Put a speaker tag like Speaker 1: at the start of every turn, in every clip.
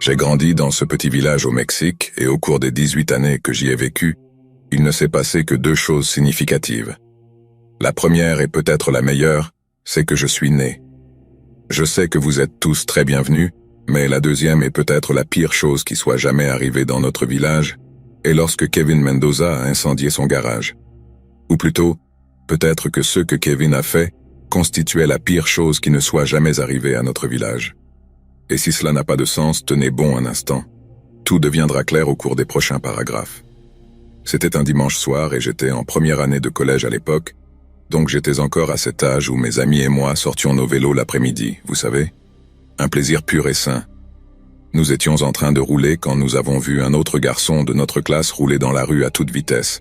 Speaker 1: J'ai grandi dans ce petit village au Mexique et au cours des 18 années que j'y ai vécu, il ne s'est passé que 2 choses significatives. La première et peut-être la meilleure, c'est que je suis né. Je sais que vous êtes tous très bienvenus, mais la deuxième est peut-être la pire chose qui soit jamais arrivée dans notre village, et lorsque Kevin Mendoza a incendié son garage. Ou plutôt, peut-être que ce que Kevin a fait constituait la pire chose qui ne soit jamais arrivée à notre village. Et si cela n'a pas de sens, tenez bon un instant. Tout deviendra clair au cours des prochains paragraphes. C'était un dimanche soir et j'étais en première année de collège à l'époque, donc j'étais encore à cet âge où mes amis et moi sortions nos vélos l'après-midi, vous savez. Un plaisir pur et sain. Nous étions en train de rouler quand nous avons vu un autre garçon de notre classe rouler dans la rue à toute vitesse.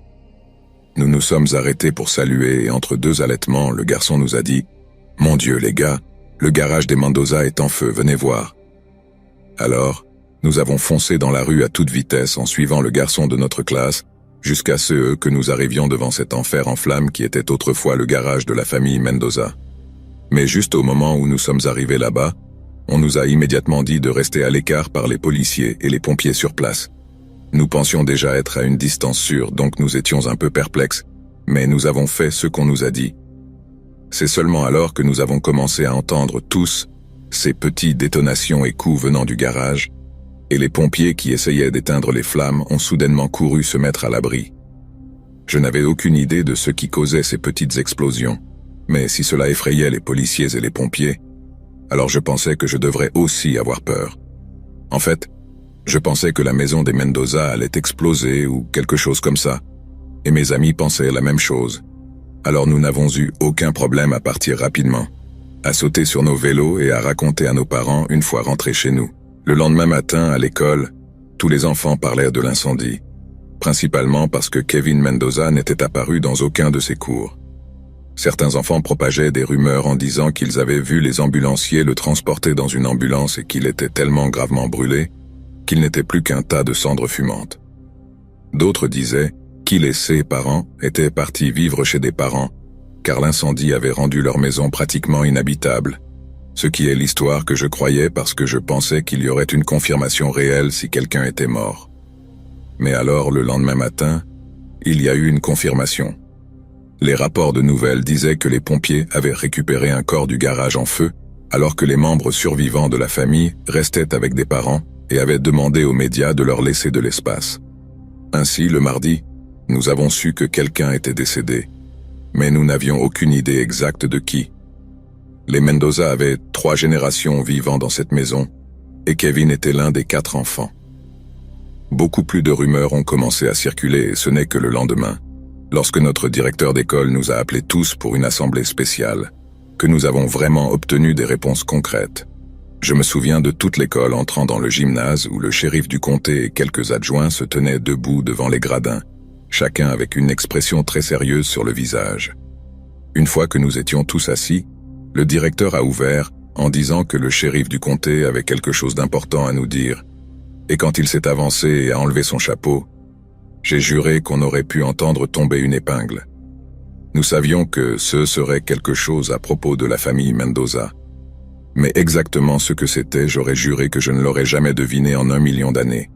Speaker 1: Nous nous sommes arrêtés pour saluer et entre 2 halètements, le garçon nous a dit « Mon Dieu, les gars, le garage des Mendoza est en feu, venez voir. » Alors, nous avons foncé dans la rue à toute vitesse en suivant le garçon de notre classe, jusqu'à ce que nous arrivions devant cet enfer en flammes qui était autrefois le garage de la famille Mendoza. Mais juste au moment où nous sommes arrivés là-bas, on nous a immédiatement dit de rester à l'écart par les policiers et les pompiers sur place. Nous pensions déjà être à une distance sûre, donc nous étions un peu perplexes, mais nous avons fait ce qu'on nous a dit. C'est seulement alors que nous avons commencé à entendre tous ces petites détonations et coups venant du garage, et les pompiers qui essayaient d'éteindre les flammes ont soudainement couru se mettre à l'abri. Je n'avais aucune idée de ce qui causait ces petites explosions, mais si cela effrayait les policiers et les pompiers, alors je pensais que je devrais aussi avoir peur. En fait, je pensais que la maison des Mendoza allait exploser ou quelque chose comme ça, et mes amis pensaient la même chose. Alors nous n'avons eu aucun problème à partir rapidement, à sauter sur nos vélos et à raconter à nos parents une fois rentrés chez nous. Le lendemain matin, à l'école, tous les enfants parlèrent de l'incendie, principalement parce que Kevin Mendoza n'était apparu dans aucun de ses cours. Certains enfants propageaient des rumeurs en disant qu'ils avaient vu les ambulanciers le transporter dans une ambulance et qu'il était tellement gravement brûlé qu'il n'était plus qu'un tas de cendres fumantes. D'autres disaient qu'il et ses parents étaient partis vivre chez des parents, car l'incendie avait rendu leur maison pratiquement inhabitable, ce qui est l'histoire que je croyais parce que je pensais qu'il y aurait une confirmation réelle si quelqu'un était mort. Mais alors, le lendemain matin, il y a eu une confirmation. Les rapports de nouvelles disaient que les pompiers avaient récupéré un corps du garage en feu, alors que les membres survivants de la famille restaient avec des parents et avaient demandé aux médias de leur laisser de l'espace. Ainsi, le mardi, nous avons su que quelqu'un était décédé, mais nous n'avions aucune idée exacte de qui. Les Mendoza avaient 3 générations vivant dans cette maison, et Kevin était l'un des 4 enfants. Beaucoup plus de rumeurs ont commencé à circuler et ce n'est que le lendemain, lorsque notre directeur d'école nous a appelés tous pour une assemblée spéciale, que nous avons vraiment obtenu des réponses concrètes. Je me souviens de toute l'école entrant dans le gymnase où le shérif du comté et quelques adjoints se tenaient debout devant les gradins, chacun avec une expression très sérieuse sur le visage. Une fois que nous étions tous assis, le directeur a ouvert en disant que le shérif du comté avait quelque chose d'important à nous dire, et quand il s'est avancé et a enlevé son chapeau, j'ai juré qu'on aurait pu entendre tomber une épingle. Nous savions que ce serait quelque chose à propos de la famille Mendoza. Mais exactement ce que c'était, j'aurais juré que je ne l'aurais jamais deviné en 1 million d'années.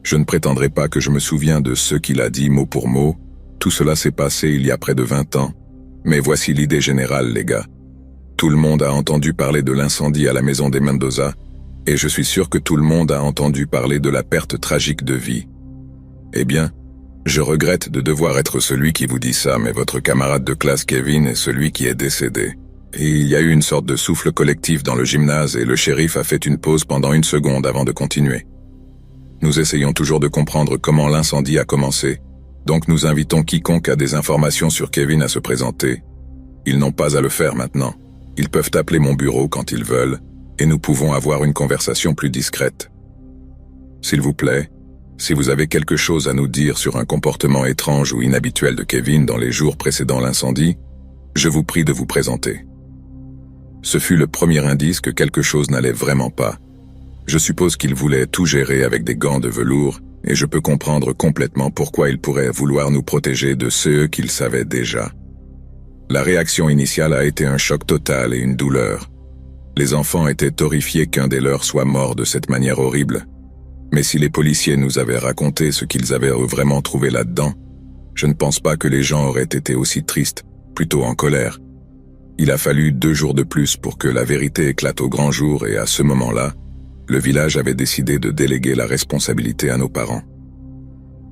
Speaker 1: Je ne prétendrai pas que je me souviens de ce qu'il a dit mot pour mot, tout cela s'est passé il y a près de 20 ans, mais voici l'idée générale, les gars. Tout le monde a entendu parler de l'incendie à la maison des Mendoza, et je suis sûr que tout le monde a entendu parler de la perte tragique de vie. Eh bien, je regrette de devoir être celui qui vous dit ça, mais votre camarade de classe Kevin est celui qui est décédé. Et il y a eu une sorte de souffle collectif dans le gymnase et le shérif a fait une pause pendant 1 seconde avant de continuer. Nous essayons toujours de comprendre comment l'incendie a commencé, donc nous invitons quiconque a des informations sur Kevin à se présenter. Ils n'ont pas à le faire maintenant. Ils peuvent appeler mon bureau quand ils veulent, et nous pouvons avoir une conversation plus discrète. S'il vous plaît, si vous avez quelque chose à nous dire sur un comportement étrange ou inhabituel de Kevin dans les jours précédant l'incendie, je vous prie de vous présenter. Ce fut le premier indice que quelque chose n'allait vraiment pas. Je suppose qu'il voulait tout gérer avec des gants de velours, et je peux comprendre complètement pourquoi il pourrait vouloir nous protéger de ceux qu'il savait déjà. La réaction initiale a été un choc total et une douleur. Les enfants étaient horrifiés qu'un des leurs soit mort de cette manière horrible, Mais si les policiers nous avaient raconté ce qu'ils avaient vraiment trouvé là-dedans, je ne pense pas que les gens auraient été aussi tristes, plutôt en colère. Il a fallu 2 jours de plus pour que la vérité éclate au grand jour et à ce moment-là, le village avait décidé de déléguer la responsabilité à nos parents.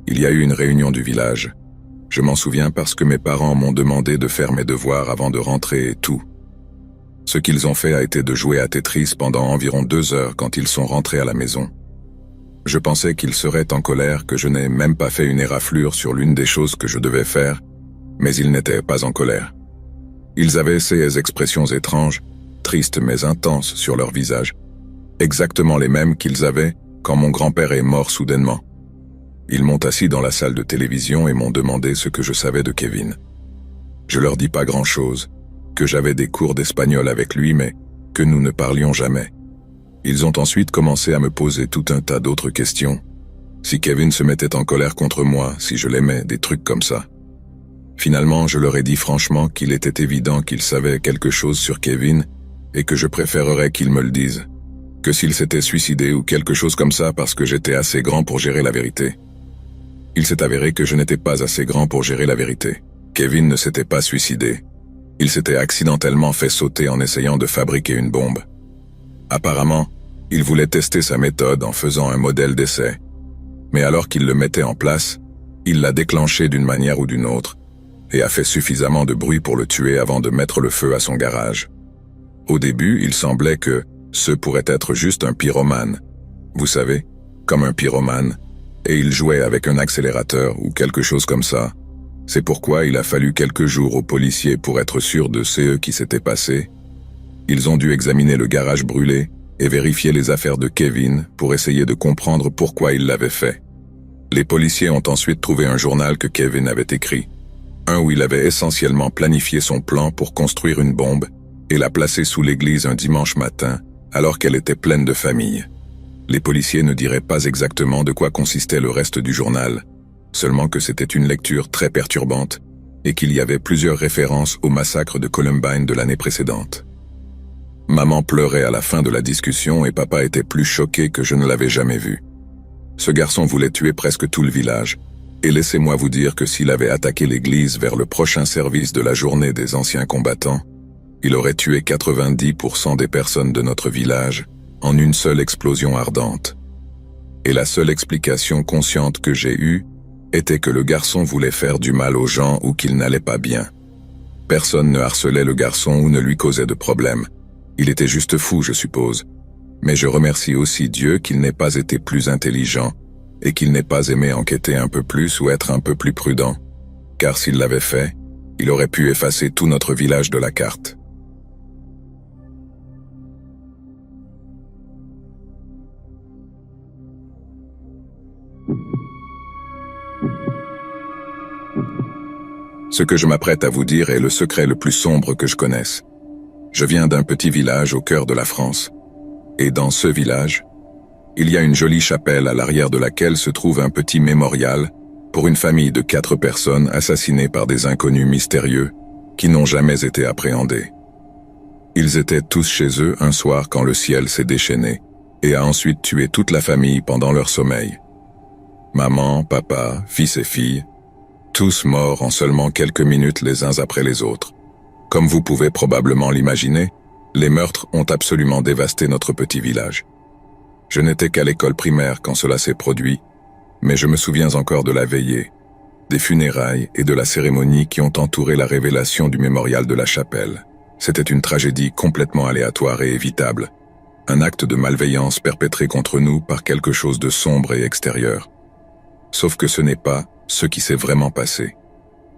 Speaker 1: Il y a eu une réunion du village. Je m'en souviens parce que mes parents m'ont demandé de faire mes devoirs avant de rentrer et tout. Ce qu'ils ont fait a été de jouer à Tetris pendant environ 2 heures quand ils sont rentrés à la maison. Je pensais qu'ils seraient en colère que je n'ai même pas fait une éraflure sur l'une des choses que je devais faire, mais ils n'étaient pas en colère. Ils avaient ces expressions étranges, tristes mais intenses sur leur visage, exactement les mêmes qu'ils avaient quand mon grand-père est mort soudainement. Ils m'ont assis dans la salle de télévision et m'ont demandé ce que je savais de Kevin. Je leur dis pas grand-chose, que j'avais des cours d'espagnol avec lui mais que nous ne parlions jamais. Ils ont ensuite commencé à me poser tout un tas d'autres questions. Si Kevin se mettait en colère contre moi, si je l'aimais, des trucs comme ça. Finalement, je leur ai dit franchement qu'il était évident qu'ils savaient quelque chose sur Kevin et que je préférerais qu'ils me le disent, que s'il s'était suicidé ou quelque chose comme ça parce que j'étais assez grand pour gérer la vérité. Il s'est avéré que je n'étais pas assez grand pour gérer la vérité. Kevin ne s'était pas suicidé. Il s'était accidentellement fait sauter en essayant de fabriquer une bombe. Apparemment, il voulait tester sa méthode en faisant un modèle d'essai. Mais alors qu'il le mettait en place, il l'a déclenché d'une manière ou d'une autre, et a fait suffisamment de bruit pour le tuer avant de mettre le feu à son garage. Au début, il semblait que ce pourrait être juste un pyromane. Vous savez, comme un pyromane, et il jouait avec un accélérateur ou quelque chose comme ça. C'est pourquoi il a fallu quelques jours aux policiers pour être sûr de ce qui s'était passé. Ils ont dû examiner le garage brûlé et vérifier les affaires de Kevin pour essayer de comprendre pourquoi il l'avait fait. Les policiers ont ensuite trouvé un journal que Kevin avait écrit, un où il avait essentiellement planifié son plan pour construire une bombe et la placer sous l'église un dimanche matin, alors qu'elle était pleine de famille. Les policiers ne diraient pas exactement de quoi consistait le reste du journal, seulement que c'était une lecture très perturbante et qu'il y avait plusieurs références au massacre de Columbine de l'année précédente. Maman pleurait à la fin de la discussion et papa était plus choqué que je ne l'avais jamais vu. Ce garçon voulait tuer presque tout le village, et laissez-moi vous dire que s'il avait attaqué l'église vers le prochain service de la journée des anciens combattants, il aurait tué 90% des personnes de notre village en une seule explosion ardente. Et la seule explication consciente que j'ai eue était que le garçon voulait faire du mal aux gens ou qu'il n'allait pas bien. Personne ne harcelait le garçon ou ne lui causait de problème. Il était juste fou, je suppose. Mais je remercie aussi Dieu qu'il n'ait pas été plus intelligent et qu'il n'ait pas aimé enquêter un peu plus ou être un peu plus prudent. Car s'il l'avait fait, il aurait pu effacer tout notre village de la carte. Ce que je m'apprête à vous dire est le secret le plus sombre que je connaisse. Je viens d'un petit village au cœur de la France. Et dans ce village, il y a une jolie chapelle à l'arrière de laquelle se trouve un petit mémorial pour une famille de 4 personnes assassinées par des inconnus mystérieux qui n'ont jamais été appréhendés. Ils étaient tous chez eux un soir quand le ciel s'est déchaîné et a ensuite tué toute la famille pendant leur sommeil. Maman, papa, fils et fille, tous morts en seulement quelques minutes les uns après les autres. Comme vous pouvez probablement l'imaginer, les meurtres ont absolument dévasté notre petit village. Je n'étais qu'à l'école primaire quand cela s'est produit, mais je me souviens encore de la veillée, des funérailles et de la cérémonie qui ont entouré la révélation du mémorial de la chapelle. C'était une tragédie complètement aléatoire et évitable, un acte de malveillance perpétré contre nous par quelque chose de sombre et extérieur. Sauf que ce n'est pas ce qui s'est vraiment passé.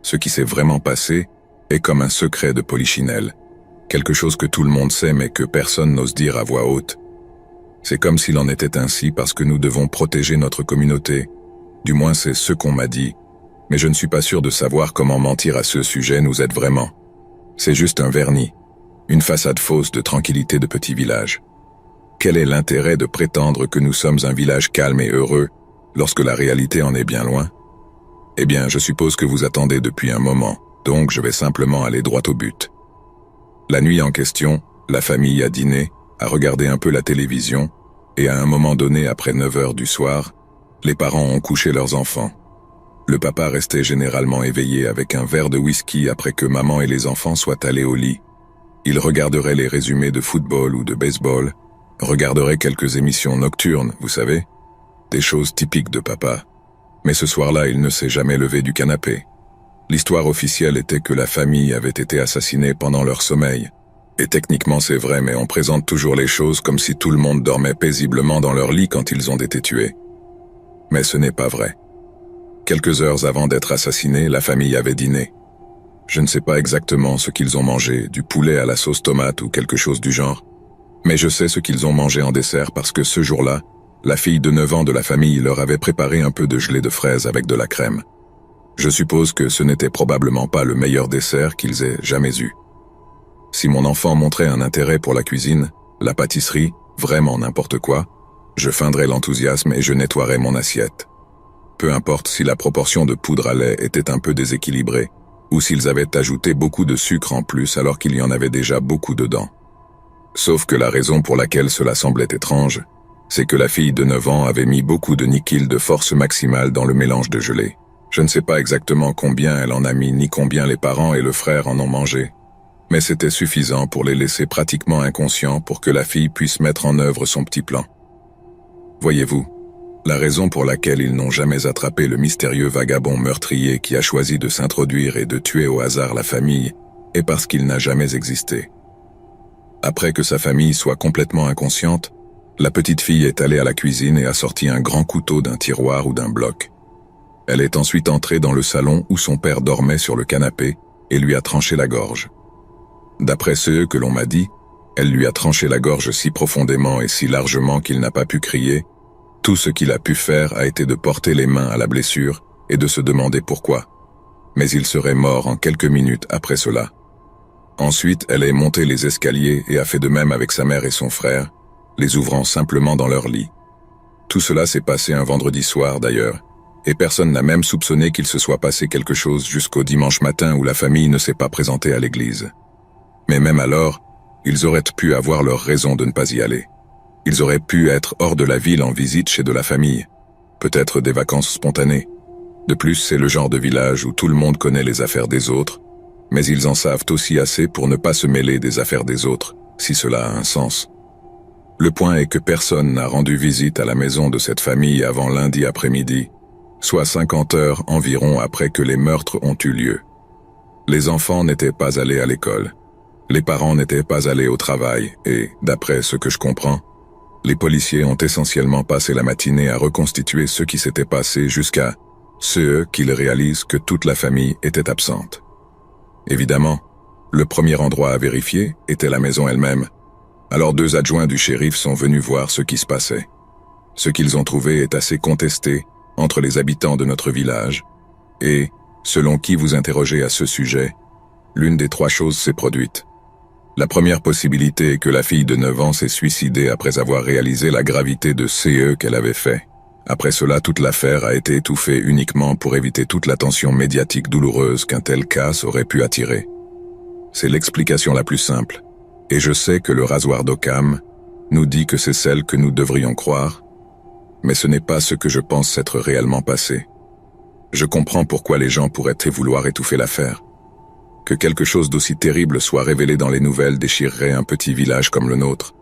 Speaker 1: Ce qui s'est vraiment passé est comme un secret de Polichinelle, quelque chose que tout le monde sait mais que personne n'ose dire à voix haute. C'est comme s'il en était ainsi parce que nous devons protéger notre communauté. Du moins c'est ce qu'on m'a dit, mais je ne suis pas sûr de savoir comment mentir à ce sujet nous aide vraiment. C'est juste un vernis, une façade fausse de tranquillité de petit village. Quel est l'intérêt de prétendre que nous sommes un village calme et heureux lorsque la réalité en est bien loin? Eh bien, je suppose que vous attendez depuis un moment, donc je vais simplement aller droit au but. La nuit en question, la famille a dîné, a regardé un peu la télévision, et à un moment donné après 9 heures du soir, les parents ont couché leurs enfants. Le papa restait généralement éveillé avec un verre de whisky après que maman et les enfants soient allés au lit. Il regarderait les résumés de football ou de baseball, regarderait quelques émissions nocturnes, vous savez, des choses typiques de papa. Mais ce soir-là, il ne s'est jamais levé du canapé. L'histoire officielle était que la famille avait été assassinée pendant leur sommeil. Et techniquement c'est vrai, mais on présente toujours les choses comme si tout le monde dormait paisiblement dans leur lit quand ils ont été tués. Mais ce n'est pas vrai. Quelques heures avant d'être assassinés, la famille avait dîné. Je ne sais pas exactement ce qu'ils ont mangé, du poulet à la sauce tomate ou quelque chose du genre. Mais je sais ce qu'ils ont mangé en dessert parce que ce jour-là, la fille de 9 ans de la famille leur avait préparé un peu de gelée de fraises avec de la crème. Je suppose que ce n'était probablement pas le meilleur dessert qu'ils aient jamais eu. Si mon enfant montrait un intérêt pour la cuisine, la pâtisserie, vraiment n'importe quoi, je feindrais l'enthousiasme et je nettoierais mon assiette. Peu importe si la proportion de poudre à lait était un peu déséquilibrée, ou s'ils avaient ajouté beaucoup de sucre en plus alors qu'il y en avait déjà beaucoup dedans. Sauf que la raison pour laquelle cela semblait étrange, c'est que la fille de 9 ans avait mis beaucoup de nickel de force maximale dans le mélange de gelée. Je ne sais pas exactement combien elle en a mis ni combien les parents et le frère en ont mangé, mais c'était suffisant pour les laisser pratiquement inconscients pour que la fille puisse mettre en œuvre son petit plan. Voyez-vous, la raison pour laquelle ils n'ont jamais attrapé le mystérieux vagabond meurtrier qui a choisi de s'introduire et de tuer au hasard la famille est parce qu'il n'a jamais existé. Après que sa famille soit complètement inconsciente, la petite fille est allée à la cuisine et a sorti un grand couteau d'un tiroir ou d'un bloc. Elle est ensuite entrée dans le salon où son père dormait sur le canapé et lui a tranché la gorge. D'après ce que l'on m'a dit, elle lui a tranché la gorge si profondément et si largement qu'il n'a pas pu crier. Tout ce qu'il a pu faire a été de porter les mains à la blessure et de se demander pourquoi. Mais il serait mort en quelques minutes après cela. Ensuite, elle est montée les escaliers et a fait de même avec sa mère et son frère, les ouvrant simplement dans leur lit. Tout cela s'est passé un vendredi soir d'ailleurs, et personne n'a même soupçonné qu'il se soit passé quelque chose jusqu'au dimanche matin où la famille ne s'est pas présentée à l'église. Mais même alors, ils auraient pu avoir leur raison de ne pas y aller. Ils auraient pu être hors de la ville en visite chez de la famille, peut-être des vacances spontanées. De plus, c'est le genre de village où tout le monde connaît les affaires des autres, mais ils en savent aussi assez pour ne pas se mêler des affaires des autres, si cela a un sens. Le point est que personne n'a rendu visite à la maison de cette famille avant lundi après-midi, soit 50 heures environ après que les meurtres ont eu lieu. Les enfants n'étaient pas allés à l'école. Les parents n'étaient pas allés au travail et, d'après ce que je comprends, les policiers ont essentiellement passé la matinée à reconstituer ce qui s'était passé jusqu'à ce qu'ils réalisent que toute la famille était absente. Évidemment, le premier endroit à vérifier était la maison elle-même. Alors 2 adjoints du shérif sont venus voir ce qui se passait. Ce qu'ils ont trouvé est assez contesté entre les habitants de notre village et, selon qui vous interrogez à ce sujet, l'une des 3 choses s'est produite. La première possibilité est que la fille de 9 ans s'est suicidée après avoir réalisé la gravité de ce qu'elle avait fait. Après cela, toute l'affaire a été étouffée uniquement pour éviter toute l'attention médiatique douloureuse qu'un tel cas aurait pu attirer. C'est l'explication la plus simple, et je sais que le rasoir d'Occam nous dit que c'est celle que nous devrions croire, mais ce n'est pas ce que je pense s'être réellement passé. Je comprends pourquoi les gens pourraient vouloir étouffer l'affaire. Que quelque chose d'aussi terrible soit révélé dans les nouvelles déchirerait un petit village comme le nôtre.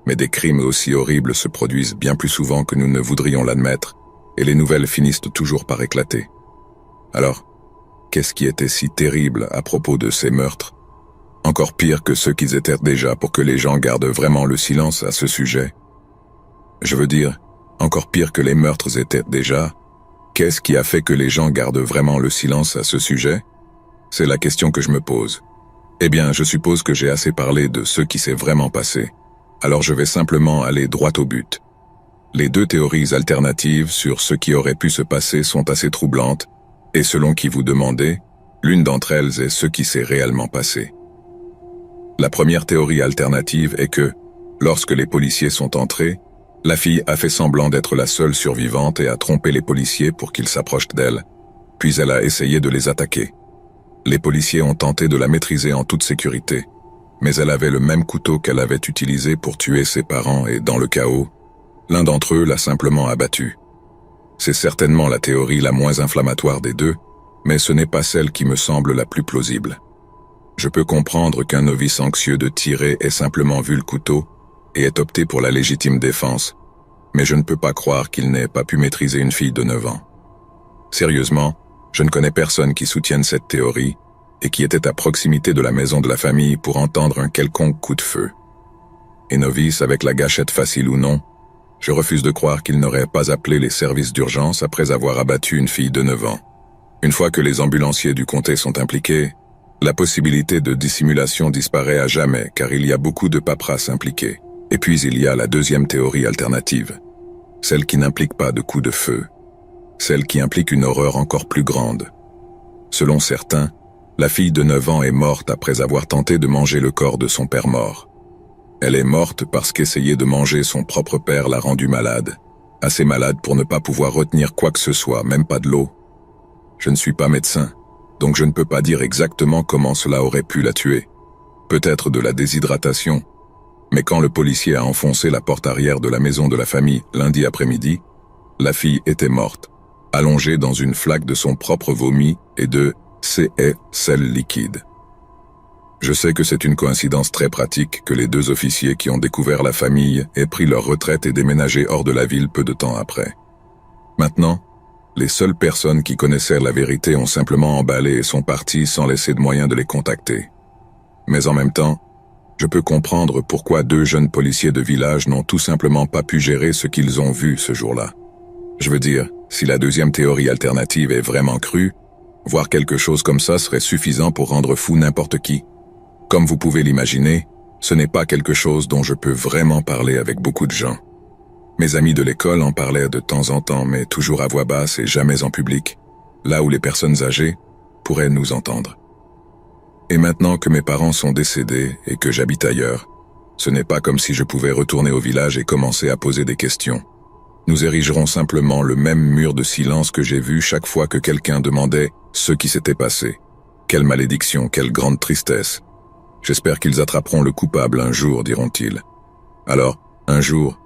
Speaker 1: Mais des crimes aussi horribles se produisent bien plus souvent que nous ne voudrions l'admettre, et les nouvelles finissent toujours par éclater. Alors, qu'est-ce qui était si terrible à propos de ces meurtres? Encore pire que ceux qu'ils étaient déjà pour que les gens gardent vraiment le silence à ce sujet. Je veux dire, encore pire que les meurtres étaient déjà, qu'est-ce qui a fait que les gens gardent vraiment le silence à ce sujet? C'est la question que je me pose. Eh bien, je suppose que j'ai assez parlé de ce qui s'est vraiment passé. Alors je vais simplement aller droit au but. Les 2 théories alternatives sur ce qui aurait pu se passer sont assez troublantes, et selon qui vous demandez, l'une d'entre elles est ce qui s'est réellement passé. La première théorie alternative est que, lorsque les policiers sont entrés, la fille a fait semblant d'être la seule survivante et a trompé les policiers pour qu'ils s'approchent d'elle, puis elle a essayé de les attaquer. Les policiers ont tenté de la maîtriser en toute sécurité, mais elle avait le même couteau qu'elle avait utilisé pour tuer ses parents et, dans le chaos, L'un d'entre eux l'a simplement abattu. C'est certainement la théorie la moins inflammatoire des deux, mais ce n'est pas celle qui me semble la plus plausible. Je peux comprendre qu'un novice anxieux de tirer ait simplement vu le couteau et ait opté pour la légitime défense, mais je ne peux pas croire qu'il n'ait pas pu maîtriser une fille de 9 ans. Sérieusement, je ne connais personne qui soutienne cette théorie et qui était à proximité de la maison de la famille pour entendre un quelconque coup de feu. Et novice, avec la gâchette facile ou non, je refuse de croire qu'il n'aurait pas appelé les services d'urgence après avoir abattu une fille de 9 ans. Une fois que les ambulanciers du comté sont impliqués, la possibilité de dissimulation disparaît à jamais car il y a beaucoup de paperasse impliquée. Et puis il y a la deuxième théorie alternative, celle qui n'implique pas de coup de feu, celle qui implique une horreur encore plus grande. Selon certains, la fille de 9 ans est morte après avoir tenté de manger le corps de son père mort. Elle est morte parce qu'essayer de manger son propre père l'a rendue malade, assez malade pour ne pas pouvoir retenir quoi que ce soit, même pas de l'eau. Je ne suis pas médecin, donc je ne peux pas dire exactement comment cela aurait pu la tuer. Peut-être de la déshydratation, mais quand le policier a enfoncé la porte arrière de la maison de la famille lundi après-midi, la fille était morte, allongée dans une flaque de son propre vomi et de sel liquide. Je sais que c'est une coïncidence très pratique que les deux officiers qui ont découvert la famille aient pris leur retraite et déménagé hors de la ville peu de temps après. Maintenant, les seules personnes qui connaissaient la vérité ont simplement emballé et sont parties sans laisser de moyen de les contacter. Mais en même temps, je peux comprendre pourquoi deux jeunes policiers de village n'ont tout simplement pas pu gérer ce qu'ils ont vu ce jour-là. Je veux dire, si la deuxième théorie alternative est vraiment crue, voir quelque chose comme ça serait suffisant pour rendre fou n'importe qui. Comme vous pouvez l'imaginer, ce n'est pas quelque chose dont je peux vraiment parler avec beaucoup de gens. Mes amis de l'école en parlaient de temps en temps, mais toujours à voix basse et jamais en public, là où les personnes âgées pourraient nous entendre. Et maintenant que mes parents sont décédés et que j'habite ailleurs, ce n'est pas comme si je pouvais retourner au village et commencer à poser des questions. Nous érigerons simplement le même mur de silence que j'ai vu chaque fois que quelqu'un demandait ce qui s'était passé. Quelle malédiction, quelle grande tristesse. J'espère qu'ils attraperont le coupable un jour, diront-ils. Alors, un jour,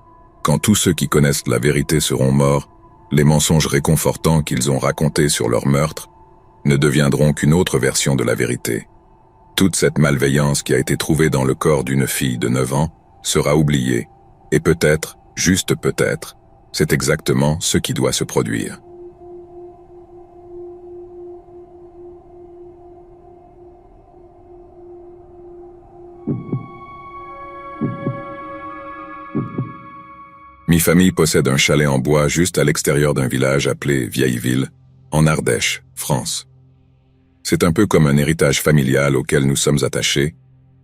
Speaker 1: quand tous ceux qui connaissent la vérité seront morts, les mensonges réconfortants qu'ils ont racontés sur leur meurtre ne deviendront qu'une autre version de la vérité. Toute cette malveillance qui a été trouvée dans le corps d'une fille de 9 ans sera oubliée, et peut-être, juste peut-être, c'est exactement ce qui doit se produire. Mi famille possède un chalet en bois juste à l'extérieur d'un village appelé Vieilleville, en Ardèche, France. C'est un peu comme un héritage familial auquel nous sommes attachés,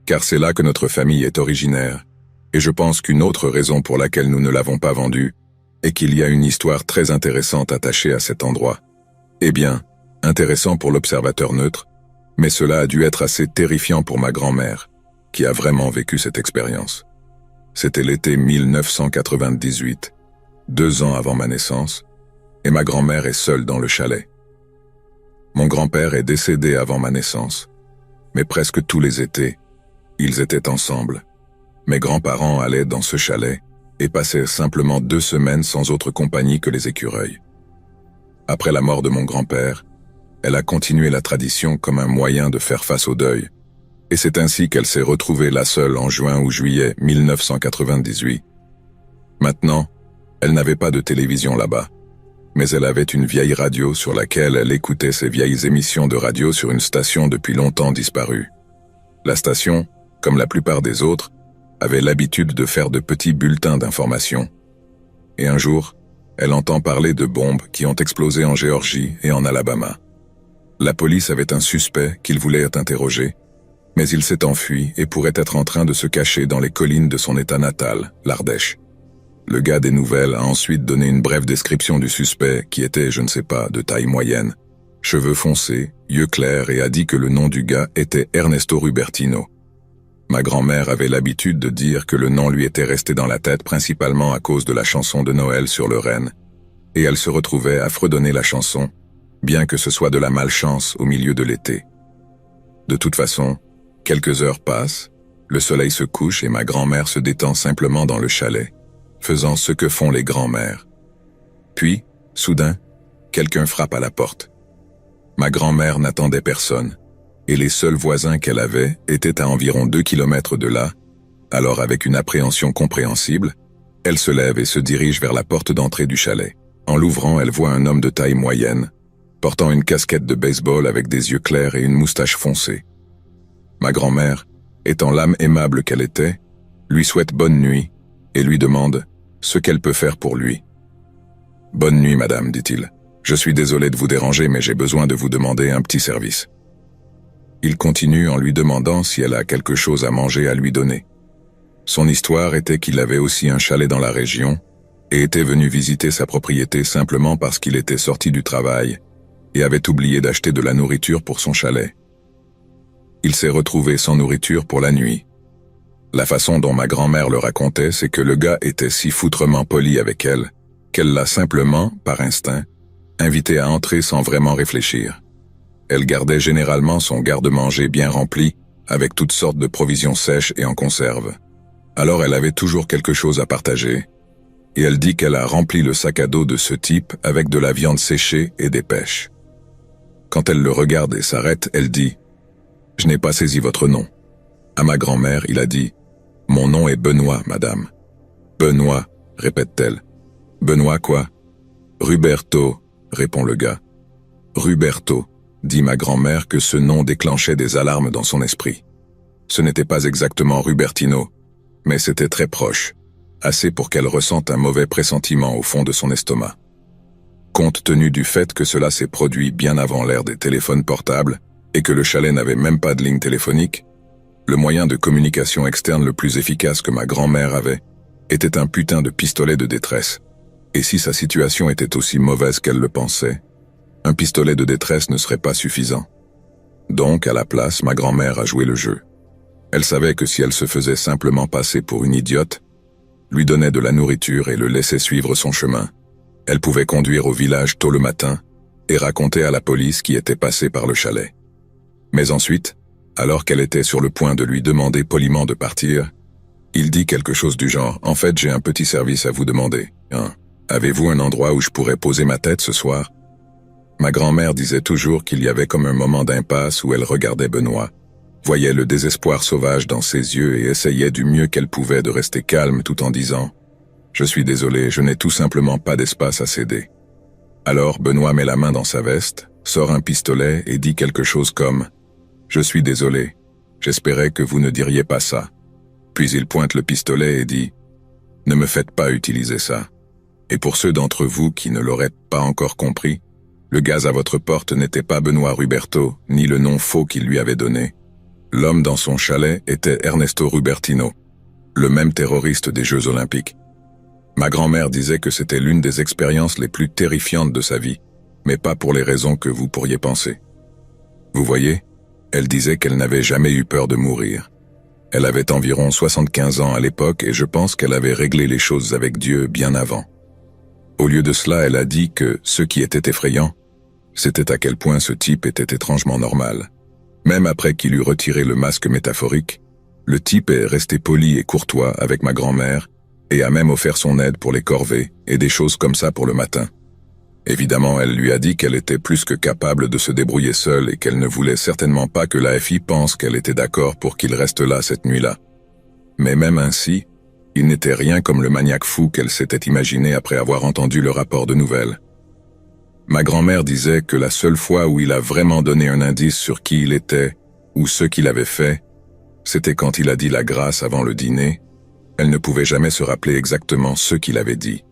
Speaker 1: car c'est là que notre famille est originaire, et je pense qu'une autre raison pour laquelle nous ne l'avons pas vendu est qu'il y a une histoire très intéressante attachée à cet endroit. Eh bien, intéressant pour l'observateur neutre, mais cela a dû être assez terrifiant pour ma grand-mère, qui a vraiment vécu cette expérience. C'était l'été 1998, 2 ans avant ma naissance, et ma grand-mère est seule dans le chalet. Mon grand-père est décédé avant ma naissance, mais presque tous les étés, ils étaient ensemble. Mes grands-parents allaient dans ce chalet et passaient simplement 2 semaines sans autre compagnie que les écureuils. Après la mort de mon grand-père, elle a continué la tradition comme un moyen de faire face au deuil, et c'est ainsi qu'elle s'est retrouvée là seule en juin ou juillet 1998. Maintenant, elle n'avait pas de télévision là-bas, mais elle avait une vieille radio sur laquelle elle écoutait ses vieilles émissions de radio sur une station depuis longtemps disparue. La station, comme la plupart des autres, avait l'habitude de faire de petits bulletins d'information. Et un jour, elle entend parler de bombes qui ont explosé en Géorgie et en Alabama. La police avait un suspect qu'il voulait interroger, mais il s'est enfui et pourrait être en train de se cacher dans les collines de son état natal, l'Ardèche. Le gars des nouvelles a ensuite donné une brève description du suspect qui était, je ne sais pas, de taille moyenne, cheveux foncés, yeux clairs et a dit que le nom du gars était Ernesto Rubertino. Ma grand-mère avait l'habitude de dire que le nom lui était resté dans la tête principalement à cause de la chanson de Noël sur le renne, et elle se retrouvait à fredonner la chanson, bien que ce soit de la malchance au milieu de l'été. De toute façon, quelques heures passent, le soleil se couche et ma grand-mère se détend simplement dans le chalet. faisant ce que font les grands-mères. Puis, soudain, quelqu'un frappe à la porte. Ma grand-mère n'attendait personne, et les seuls voisins qu'elle avait étaient à environ 2 kilomètres de là. Alors, avec une appréhension compréhensible, elle se lève et se dirige vers la porte d'entrée du chalet. En l'ouvrant, elle voit un homme de taille moyenne, portant une casquette de baseball avec des yeux clairs et une moustache foncée. Ma grand-mère, étant l'âme aimable qu'elle était, lui souhaite bonne nuit et lui demande ce qu'elle peut faire pour lui. « Bonne nuit, madame, dit-il. Je suis désolé de vous déranger, mais j'ai besoin de vous demander un petit service. » Il continue en lui demandant si elle a quelque chose à manger à lui donner. Son histoire était qu'il avait aussi un chalet dans la région et était venu visiter sa propriété simplement parce qu'il était sorti du travail et avait oublié d'acheter de la nourriture pour son chalet. Il s'est retrouvé sans nourriture pour la nuit. La façon dont ma grand-mère le racontait, c'est que le gars était si foutrement poli avec elle qu'elle l'a simplement, par instinct, invité à entrer sans vraiment réfléchir. Elle gardait généralement son garde-manger bien rempli, avec toutes sortes de provisions sèches et en conserve. Alors elle avait toujours quelque chose à partager, et elle dit qu'elle a rempli le sac à dos de ce type avec de la viande séchée et des pêches. Quand elle le regarde et s'arrête, elle dit « Je n'ai pas saisi votre nom. » À ma grand-mère, il a dit « Mon nom est Benoît, madame. »« Benoît, répète-t-elle. »« Benoît quoi ?»« Ruberto, répond le gars. »« Ruberto, dit ma grand-mère que ce nom déclenchait des alarmes dans son esprit. Ce n'était pas exactement Rubertino, mais c'était très proche, assez pour qu'elle ressente un mauvais pressentiment au fond de son estomac. Compte tenu du fait que cela s'est produit bien avant l'ère des téléphones portables et que le chalet n'avait même pas de ligne téléphonique, le moyen de communication externe le plus efficace que ma grand-mère avait était un putain de pistolet de détresse. Et si sa situation était aussi mauvaise qu'elle le pensait, un pistolet de détresse ne serait pas suffisant. Donc, à la place, ma grand-mère a joué le jeu. Elle savait que si elle se faisait simplement passer pour une idiote, lui donnait de la nourriture et le laissait suivre son chemin, elle pouvait conduire au village tôt le matin et raconter à la police qui était passée par le chalet. Mais ensuite, alors qu'elle était sur le point de lui demander poliment de partir, il dit quelque chose du genre « En fait, j'ai un petit service à vous demander. Avez-vous un endroit où je pourrais poser ma tête ce soir ?» Ma grand-mère disait toujours qu'il y avait comme un moment d'impasse où elle regardait Benoît, voyait le désespoir sauvage dans ses yeux et essayait du mieux qu'elle pouvait de rester calme tout en disant « Je suis désolé, je n'ai tout simplement pas d'espace à céder. » Alors Benoît met la main dans sa veste, sort un pistolet et dit quelque chose comme « Je suis désolé, j'espérais que vous ne diriez pas ça. » Puis il pointe le pistolet et dit « Ne me faites pas utiliser ça. » Et pour ceux d'entre vous qui ne l'auraient pas encore compris, le gaz à votre porte n'était pas Benoît Ruberto, ni le nom faux qu'il lui avait donné. L'homme dans son chalet était Ernesto Rubertino, le même terroriste des Jeux Olympiques. Ma grand-mère disait que c'était l'une des expériences les plus terrifiantes de sa vie, mais pas pour les raisons que vous pourriez penser. Vous voyez, elle disait qu'elle n'avait jamais eu peur de mourir. Elle avait environ 75 ans à l'époque et je pense qu'elle avait réglé les choses avec Dieu bien avant. Au lieu de cela, elle a dit que ce qui était effrayant, c'était à quel point ce type était étrangement normal. Même après qu'il eut retiré le masque métaphorique, le type est resté poli et courtois avec ma grand-mère et a même offert son aide pour les corvées et des choses comme ça pour le matin. Évidemment, elle lui a dit qu'elle était plus que capable de se débrouiller seule et qu'elle ne voulait certainement pas que l'AFI pense qu'elle était d'accord pour qu'il reste là cette nuit-là. Mais même ainsi, il n'était rien comme le maniaque fou qu'elle s'était imaginé après avoir entendu le rapport de nouvelles. Ma grand-mère disait que la seule fois où il a vraiment donné un indice sur qui il était ou ce qu'il avait fait, c'était quand il a dit la grâce avant le dîner. Elle ne pouvait jamais se rappeler exactement ce qu'il avait dit.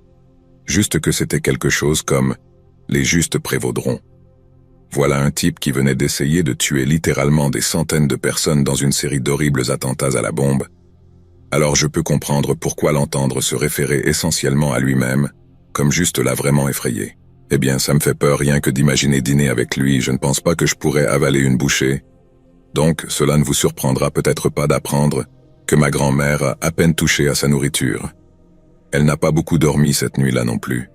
Speaker 1: Juste que c'était quelque chose comme « les justes prévaudront ». Voilà un type qui venait d'essayer de tuer littéralement des centaines de personnes dans une série d'horribles attentats à la bombe. Alors je peux comprendre pourquoi l'entendre se référer essentiellement à lui-même, comme juste l'a vraiment effrayé. Eh bien, ça me fait peur rien que d'imaginer dîner avec lui, je ne pense pas que je pourrais avaler une bouchée. Donc, cela ne vous surprendra peut-être pas d'apprendre que ma grand-mère a à peine touché à sa nourriture. Elle n'a pas beaucoup dormi cette nuit-là non plus.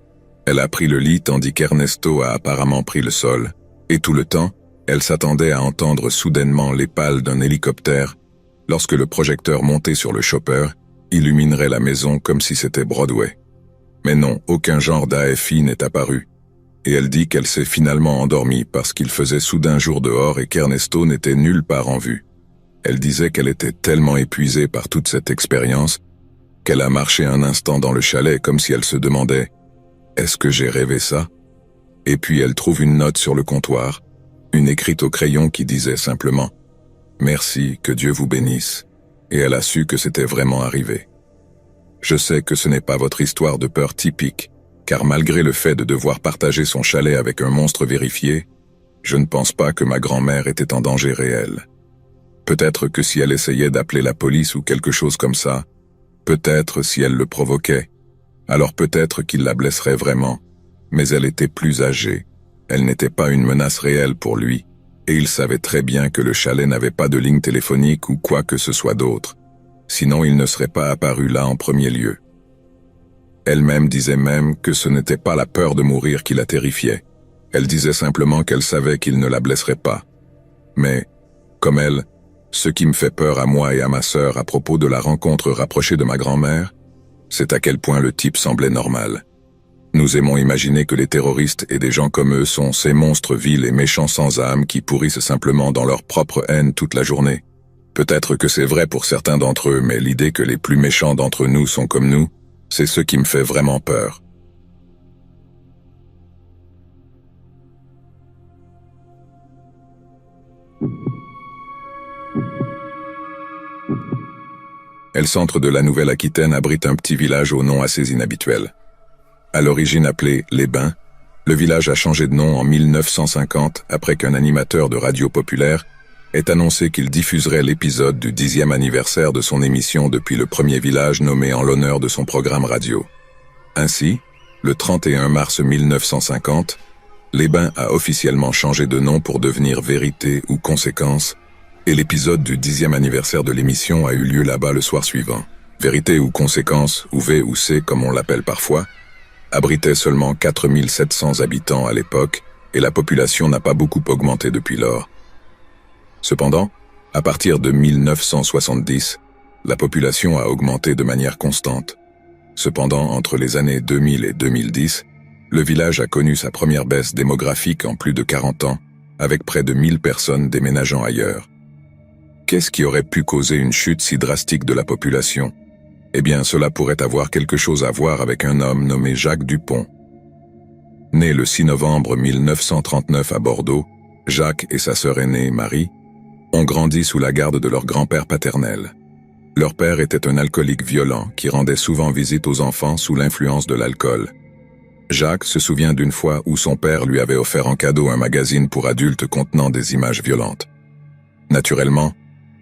Speaker 1: Elle a pris le lit tandis qu'Ernesto a apparemment pris le sol, et tout le temps, elle s'attendait à entendre soudainement les pales d'un hélicoptère lorsque le projecteur monté sur le chopper illuminerait la maison comme si c'était Broadway. Mais non, aucun genre d'AFI n'est apparu. Et elle dit qu'elle s'est finalement endormie parce qu'il faisait soudain jour dehors et qu'Ernesto n'était nulle part en vue. Elle disait qu'elle était tellement épuisée par toute cette expérience qu'elle a marché un instant dans le chalet comme si elle se demandait « Est-ce que j'ai rêvé ça ?» Et puis elle trouve une note sur le comptoir, une écrite au crayon qui disait simplement « Merci, que Dieu vous bénisse ». Et elle a su que c'était vraiment arrivé. Je sais que ce n'est pas votre histoire de peur typique, car malgré le fait de devoir partager son chalet avec un monstre vérifié, je ne pense pas que ma grand-mère était en danger réel. Peut-être que si elle essayait d'appeler la police ou quelque chose comme ça, peut-être si elle le provoquait, alors peut-être qu'il la blesserait vraiment, mais elle était plus âgée, elle n'était pas une menace réelle pour lui, et il savait très bien que le chalet n'avait pas de ligne téléphonique ou quoi que ce soit d'autre, sinon il ne serait pas apparu là en premier lieu. Elle-même disait même que ce n'était pas la peur de mourir qui la terrifiait, elle disait simplement qu'elle savait qu'il ne la blesserait pas. Mais, comme elle, ce qui me fait peur à moi et à ma sœur à propos de la rencontre rapprochée de ma grand-mère, c'est à quel point le type semblait normal. Nous aimons imaginer que les terroristes et des gens comme eux sont ces monstres vils et méchants sans âme qui pourrissent simplement dans leur propre haine toute la journée. Peut-être que c'est vrai pour certains d'entre eux, mais l'idée que les plus méchants d'entre nous sont comme nous, c'est ce qui me fait vraiment peur. El centre de la Nouvelle-Aquitaine abrite un petit village au nom assez inhabituel. À l'origine appelé Les Bains, le village a changé de nom en 1950 après qu'un animateur de radio populaire ait annoncé qu'il diffuserait l'épisode du 10e anniversaire de son émission depuis le premier village nommé en l'honneur de son programme radio. Ainsi, le 31 mars 1950, Les Bains a officiellement changé de nom pour devenir Vérité ou Conséquence, et l'épisode du 10e anniversaire de l'émission a eu lieu là-bas le soir suivant. Vérité ou Conséquence, ou V ou C comme on l'appelle parfois, abritait seulement 4700 habitants à l'époque, et la population n'a pas beaucoup augmenté depuis lors. Cependant, à partir de 1970, la population a augmenté de manière constante. Cependant, entre les années 2000 et 2010, le village a connu sa première baisse démographique en plus de 40 ans, avec près de 1000 personnes déménageant ailleurs. Qu'est-ce qui aurait pu causer une chute si drastique de la population ? Eh bien, cela pourrait avoir quelque chose à voir avec un homme nommé Jacques Dupont. Né le 6 novembre 1939 à Bordeaux, Jacques et sa sœur aînée, Marie, ont grandi sous la garde de leur grand-père paternel. Leur père était un alcoolique violent qui rendait souvent visite aux enfants sous l'influence de l'alcool. Jacques se souvient d'une fois où son père lui avait offert en cadeau un magazine pour adultes contenant des images violentes. Naturellement,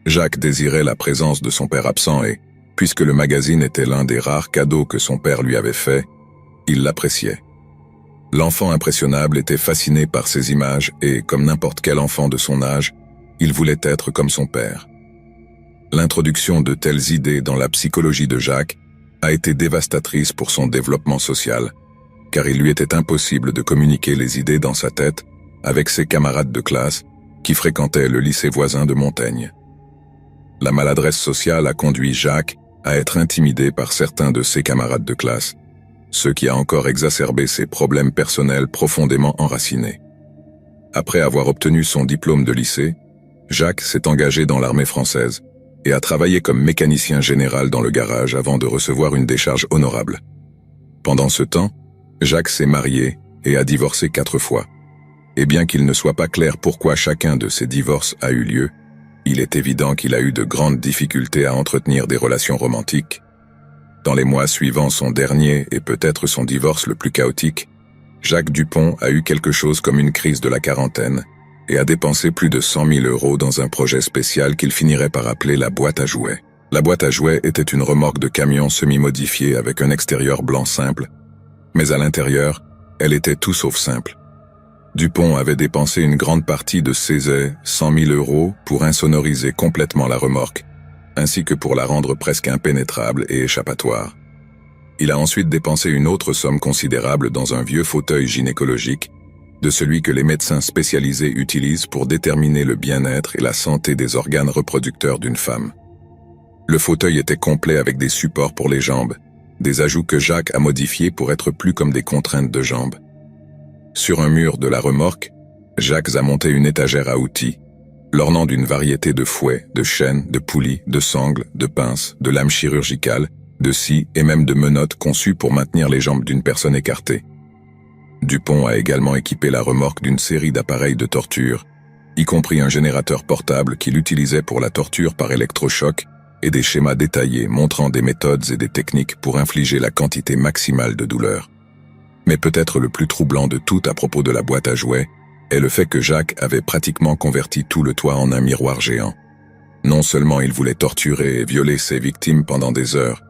Speaker 1: Jacques désirait la présence de son père absent et, puisque le magazine était l'un des rares cadeaux que son père lui avait fait, il l'appréciait. L'enfant impressionnable était fasciné par ces images et, comme n'importe quel enfant de son âge, il voulait être comme son père. L'introduction de telles idées dans la psychologie de Jacques a été dévastatrice pour son développement social, car il lui était impossible de communiquer les idées dans sa tête avec ses camarades de classe qui fréquentaient le lycée voisin de Montaigne. La maladresse sociale a conduit Jacques à être intimidé par certains de ses camarades de classe, ce qui a encore exacerbé ses problèmes personnels profondément enracinés. Après avoir obtenu son diplôme de lycée, Jacques s'est engagé dans l'armée française et a travaillé comme mécanicien général dans le garage avant de recevoir une décharge honorable. Pendant ce temps, Jacques s'est marié et a divorcé 4 fois. Et bien qu'il ne soit pas clair pourquoi chacun de ces divorces a eu lieu, il est évident qu'il a eu de grandes difficultés à entretenir des relations romantiques. Dans les mois suivant son dernier et peut-être son divorce le plus chaotique, Jacques Dupont a eu quelque chose comme une crise de la quarantaine et a dépensé plus de 100 000 € dans un projet spécial qu'il finirait par appeler la boîte à jouets. La boîte à jouets était une remorque de camion semi-modifiée avec un extérieur blanc simple, mais à l'intérieur, elle était tout sauf simple. Dupont avait dépensé une grande partie de ses 100 000 € pour insonoriser complètement la remorque, ainsi que pour la rendre presque impénétrable et échappatoire. Il a ensuite dépensé une autre somme considérable dans un vieux fauteuil gynécologique, de celui que les médecins spécialisés utilisent pour déterminer le bien-être et la santé des organes reproducteurs d'une femme. Le fauteuil était complet avec des supports pour les jambes, des ajouts que Jacques a modifiés pour être plus comme des contraintes de jambes. Sur un mur de la remorque, Jacques a monté une étagère à outils, l'ornant d'une variété de fouets, de chaînes, de poulies, de sangles, de pinces, de lames chirurgicales, de scies et même de menottes conçues pour maintenir les jambes d'une personne écartée. Dupont a également équipé la remorque d'une série d'appareils de torture, y compris un générateur portable qu'il utilisait pour la torture par électrochoc et des schémas détaillés montrant des méthodes et des techniques pour infliger la quantité maximale de douleur. Mais peut-être le plus troublant de tout à propos de la boîte à jouets est le fait que Jacques avait pratiquement converti tout le toit en un miroir géant. Non seulement il voulait torturer et violer ses victimes pendant des heures,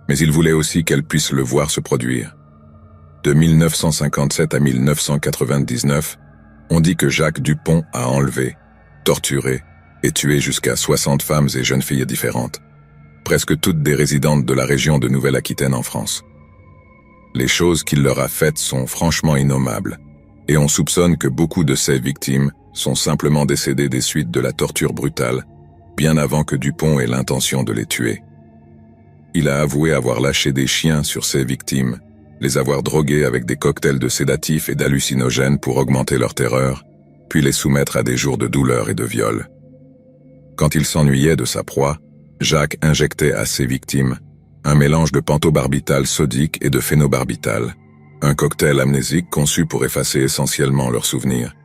Speaker 1: mais il voulait aussi qu'elles puissent le voir se produire. De 1957 à 1999, on dit que Jacques Dupont a enlevé, torturé et tué jusqu'à 60 femmes et jeunes filles différentes, presque toutes des résidentes de la région de Nouvelle-Aquitaine en France. Les choses qu'il leur a faites sont franchement innommables, et on soupçonne que beaucoup de ces victimes sont simplement décédées des suites de la torture brutale, bien avant que Dupont ait l'intention de les tuer. Il a avoué avoir lâché des chiens sur ses victimes, les avoir drogués avec des cocktails de sédatifs et d'hallucinogènes pour augmenter leur terreur, puis les soumettre à des jours de douleur et de viol. Quand il s'ennuyait de sa proie, Jacques injectait à ses victimes un mélange de pentobarbital sodique et de phénobarbital, un cocktail amnésique conçu pour effacer essentiellement leurs souvenirs,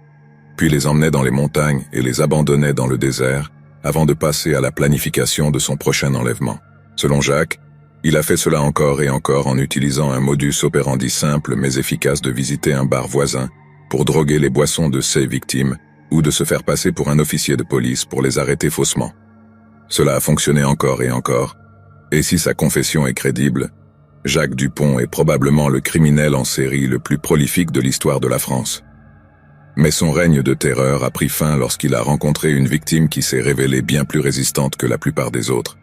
Speaker 1: puis les emmenait dans les montagnes et les abandonnait dans le désert avant de passer à la planification de son prochain enlèvement. Selon Jacques, il a fait cela encore et encore en utilisant un modus operandi simple mais efficace de visiter un bar voisin pour droguer les boissons de ses victimes ou de se faire passer pour un officier de police pour les arrêter faussement. Cela a fonctionné encore et encore, et si sa confession est crédible, Jacques Dupont est probablement le criminel en série le plus prolifique de l'histoire de la France. Mais son règne de terreur a pris fin lorsqu'il a rencontré une victime qui s'est révélée bien plus résistante que la plupart des autres.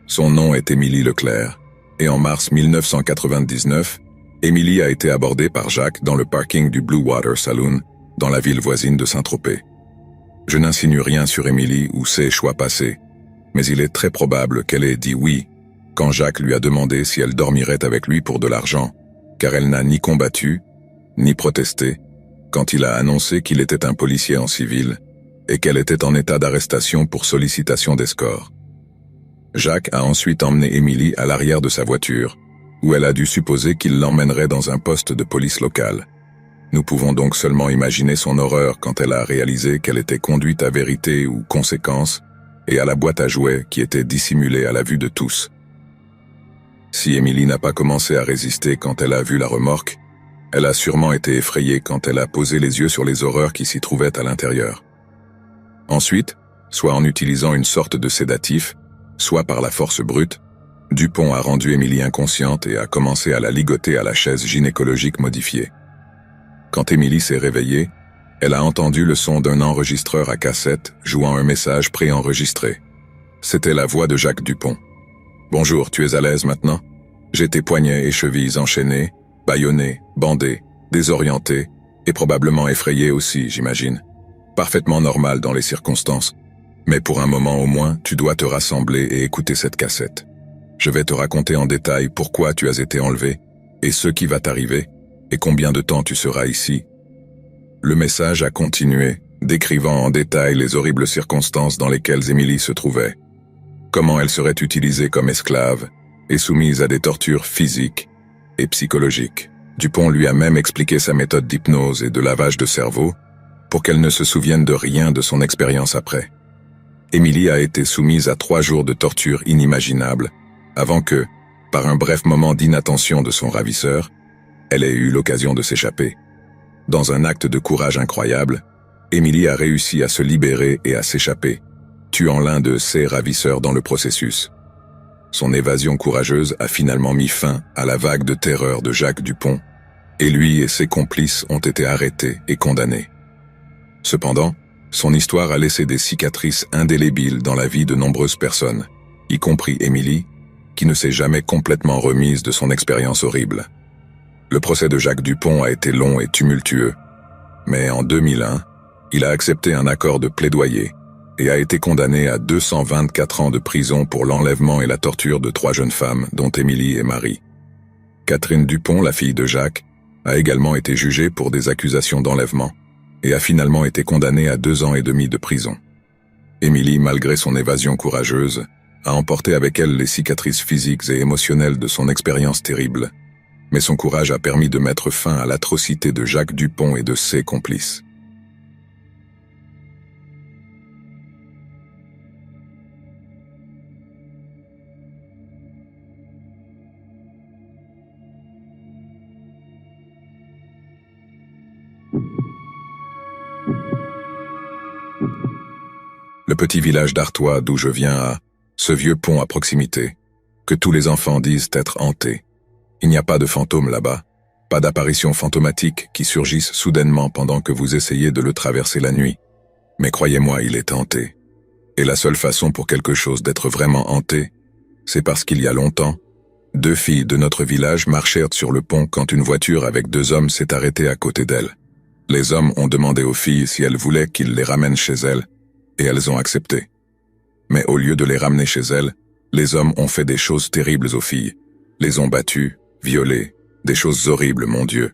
Speaker 1: Son nom est Émilie Leclerc, et en mars 1999, Émilie a été abordée par Jacques dans le parking du Blue Water Saloon, dans la ville voisine de Saint-Tropez. Je n'insinue rien sur Émilie ou ses choix passés, mais il est très probable qu'elle ait dit oui quand Jacques lui a demandé si elle dormirait avec lui pour de l'argent, car elle n'a ni combattu, ni protesté, quand il a annoncé qu'il était un policier en civil et qu'elle était en état d'arrestation pour sollicitation d'escorte. Jacques a ensuite emmené Émilie à l'arrière de sa voiture, où elle a dû supposer qu'il l'emmènerait dans un poste de police local. Nous pouvons donc seulement imaginer son horreur quand elle a réalisé qu'elle était conduite à vérité ou conséquence et à la boîte à jouets qui était dissimulée à la vue de tous. Si Émilie n'a pas commencé à résister quand elle a vu la remorque, elle a sûrement été effrayée quand elle a posé les yeux sur les horreurs qui s'y trouvaient à l'intérieur. Ensuite, soit en utilisant une sorte de sédatif, soit par la force brute, Dupont a rendu Émilie inconsciente et a commencé à la ligoter à la chaise gynécologique modifiée. Quand Émilie s'est réveillée, elle a entendu le son d'un enregistreur à cassette jouant un message préenregistré. C'était la voix de Jacques Dupont. « Bonjour, tu es à l'aise maintenant? J'ai tes poignets et chevilles enchaînés, bâillonnés, bandés, désorientés et probablement effrayés aussi, j'imagine. Parfaitement normal dans les circonstances. Mais pour un moment au moins, tu dois te rassembler et écouter cette cassette. Je vais te raconter en détail pourquoi tu as été enlevé, et ce qui va t'arriver, et combien de temps tu seras ici. » Le message a continué, décrivant en détail les horribles circonstances dans lesquelles Émilie se trouvait. Comment elle serait utilisée comme esclave, et soumise à des tortures physiques et psychologiques. Dupont lui a même expliqué sa méthode d'hypnose et de lavage de cerveau, pour qu'elle ne se souvienne de rien de son expérience après. Émilie a été soumise à 3 jours de torture inimaginables, avant que, par un bref moment d'inattention de son ravisseur, elle ait eu l'occasion de s'échapper. Dans un acte de courage incroyable, Émilie a réussi à se libérer et à s'échapper, tuant l'un de ses ravisseurs dans le processus. Son évasion courageuse a finalement mis fin à la vague de terreur de Jacques Dupont, et lui et ses complices ont été arrêtés et condamnés. Cependant, son histoire a laissé des cicatrices indélébiles dans la vie de nombreuses personnes, y compris Émilie, qui ne s'est jamais complètement remise de son expérience horrible. Le procès de Jacques Dupont a été long et tumultueux, mais en 2001, il a accepté un accord de plaidoyer et a été condamné à 224 ans de prison pour l'enlèvement et la torture de 3 jeunes femmes, dont Émilie et Marie. Catherine Dupont, la fille de Jacques, a également été jugée pour des accusations d'enlèvement et a finalement été condamnée à 2 ans et demi de prison. Émilie, malgré son évasion courageuse, a emporté avec elle les cicatrices physiques et émotionnelles de son expérience terrible, mais son courage a permis de mettre fin à l'atrocité de Jacques Dupont et de ses complices. Le petit village d'Artois d'où je viens a ce vieux pont à proximité, que tous les enfants disent être hanté. Il n'y a pas de fantômes là-bas, pas d'apparitions fantomatiques qui surgissent soudainement pendant que vous essayez de le traverser la nuit. Mais croyez-moi, il est hanté. Et la seule façon pour quelque chose d'être vraiment hanté, c'est parce qu'il y a longtemps, 2 filles de notre village marchèrent sur le pont quand une voiture avec 2 hommes s'est arrêtée à côté d'elles. Les hommes ont demandé aux filles si elles voulaient qu'ils les ramènent chez elles, et elles ont accepté. Mais au lieu de les ramener chez elles, les hommes ont fait des choses terribles aux filles, les ont battues, violées, des choses horribles, mon Dieu.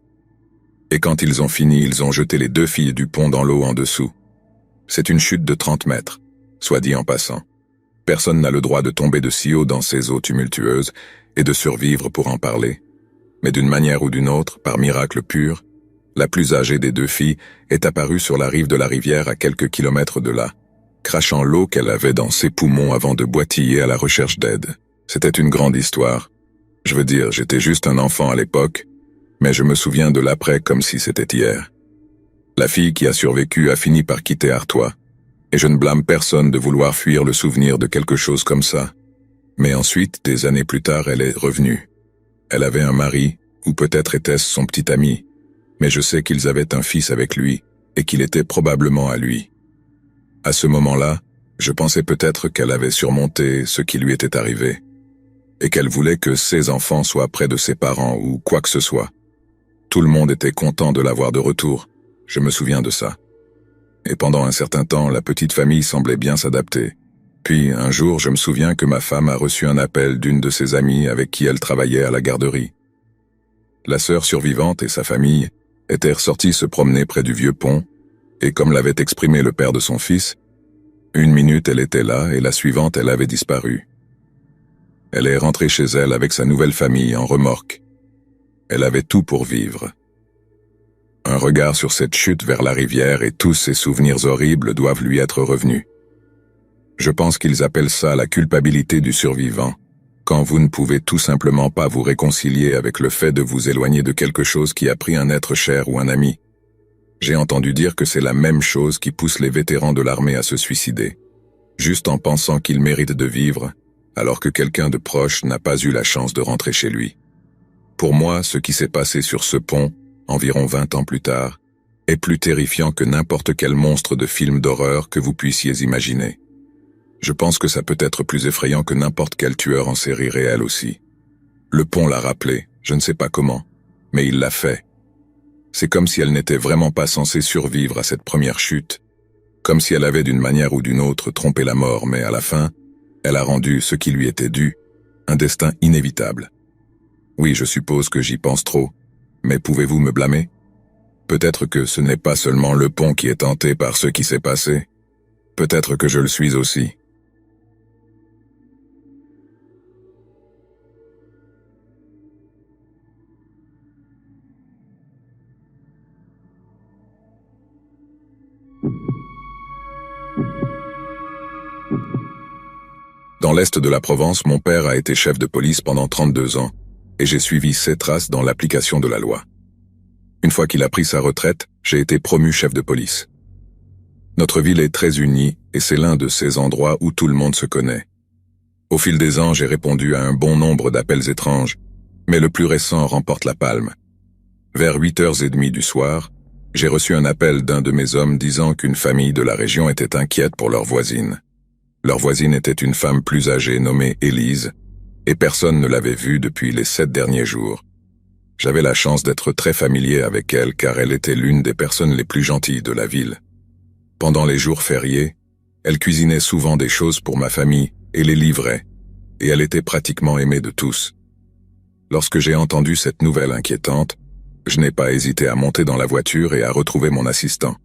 Speaker 1: Et quand ils ont fini, ils ont jeté les 2 filles du pont dans l'eau en dessous. C'est une chute de 30 mètres, soit dit en passant. Personne n'a le droit de tomber de si haut dans ces eaux tumultueuses et de survivre pour en parler. Mais d'une manière ou d'une autre, par miracle pur, la plus âgée des 2 filles est apparue sur la rive de la rivière à quelques kilomètres de là, crachant l'eau qu'elle avait dans ses poumons avant de boitiller à la recherche d'aide. C'était une grande histoire. Je veux dire, j'étais juste un enfant à l'époque, mais je me souviens de l'après comme si c'était hier. La fille qui a survécu a fini par quitter Artois, et je ne blâme personne de vouloir fuir le souvenir de quelque chose comme ça. Mais ensuite, des années plus tard, elle est revenue. Elle avait un mari, ou peut-être était-ce son petit ami, mais je sais qu'ils avaient un fils avec lui, et qu'il était probablement à lui. À ce moment-là, je pensais peut-être qu'elle avait surmonté ce qui lui était arrivé, et qu'elle voulait que ses enfants soient près de ses parents ou quoi que ce soit. Tout le monde était content de l'avoir de retour, je me souviens de ça. Et pendant un certain temps, la petite famille semblait bien s'adapter. Puis, un jour, je me souviens que ma femme a reçu un appel d'une de ses amies avec qui elle travaillait à la garderie. La sœur survivante et sa famille étaient ressorties se promener près du vieux pont, et comme l'avait exprimé le père de son fils, 1 minute elle était là et la suivante elle avait disparu. Elle est rentrée chez elle avec sa nouvelle famille en remorque. Elle avait tout pour vivre. Un regard sur cette chute vers la rivière et tous ces souvenirs horribles doivent lui être revenus. Je pense qu'ils appellent ça la culpabilité du survivant, quand vous ne pouvez tout simplement pas vous réconcilier avec le fait de vous éloigner de quelque chose qui a pris un être cher ou un ami. J'ai entendu dire que c'est la même chose qui pousse les vétérans de l'armée à se suicider, juste en pensant qu'ils méritent de vivre, alors que quelqu'un de proche n'a pas eu la chance de rentrer chez lui. Pour moi, ce qui s'est passé sur ce pont, environ 20 ans plus tard, est plus terrifiant que n'importe quel monstre de film d'horreur que vous puissiez imaginer. Je pense que ça peut être plus effrayant que n'importe quel tueur en série réel aussi. Le pont l'a rappelé, je ne sais pas comment, mais il l'a fait. C'est comme si elle n'était vraiment pas censée survivre à cette première chute, comme si elle avait d'une manière ou d'une autre trompé la mort, mais à la fin, elle a rendu ce qui lui était dû, un destin inévitable. Oui, je suppose que j'y pense trop, mais pouvez-vous me blâmer? Peut-être que ce n'est pas seulement le pont qui est hanté par ce qui s'est passé. Peut-être que je le suis aussi. Dans l'est de la Provence, mon père a été chef de police pendant 32 ans, et j'ai suivi ses traces dans l'application de la loi. Une fois qu'il a pris sa retraite, j'ai été promu chef de police. Notre ville est très unie, et c'est l'un de ces endroits où tout le monde se connaît. Au fil des ans, j'ai répondu à un bon nombre d'appels étranges, mais le plus récent remporte la palme. Vers 8h30 du soir, j'ai reçu un appel d'un de mes hommes disant qu'une famille de la région était inquiète pour leur voisine. Leur voisine était une femme plus âgée nommée Élise, et personne ne l'avait vue depuis les 7 derniers jours. J'avais la chance d'être très familier avec elle car elle était l'une des personnes les plus gentilles de la ville. Pendant les jours fériés, Elle cuisinait souvent des choses pour ma famille et les livrait, et elle était pratiquement aimée de tous. Lorsque j'ai entendu cette nouvelle inquiétante, je n'ai pas hésité à monter dans la voiture et à retrouver mon assistant.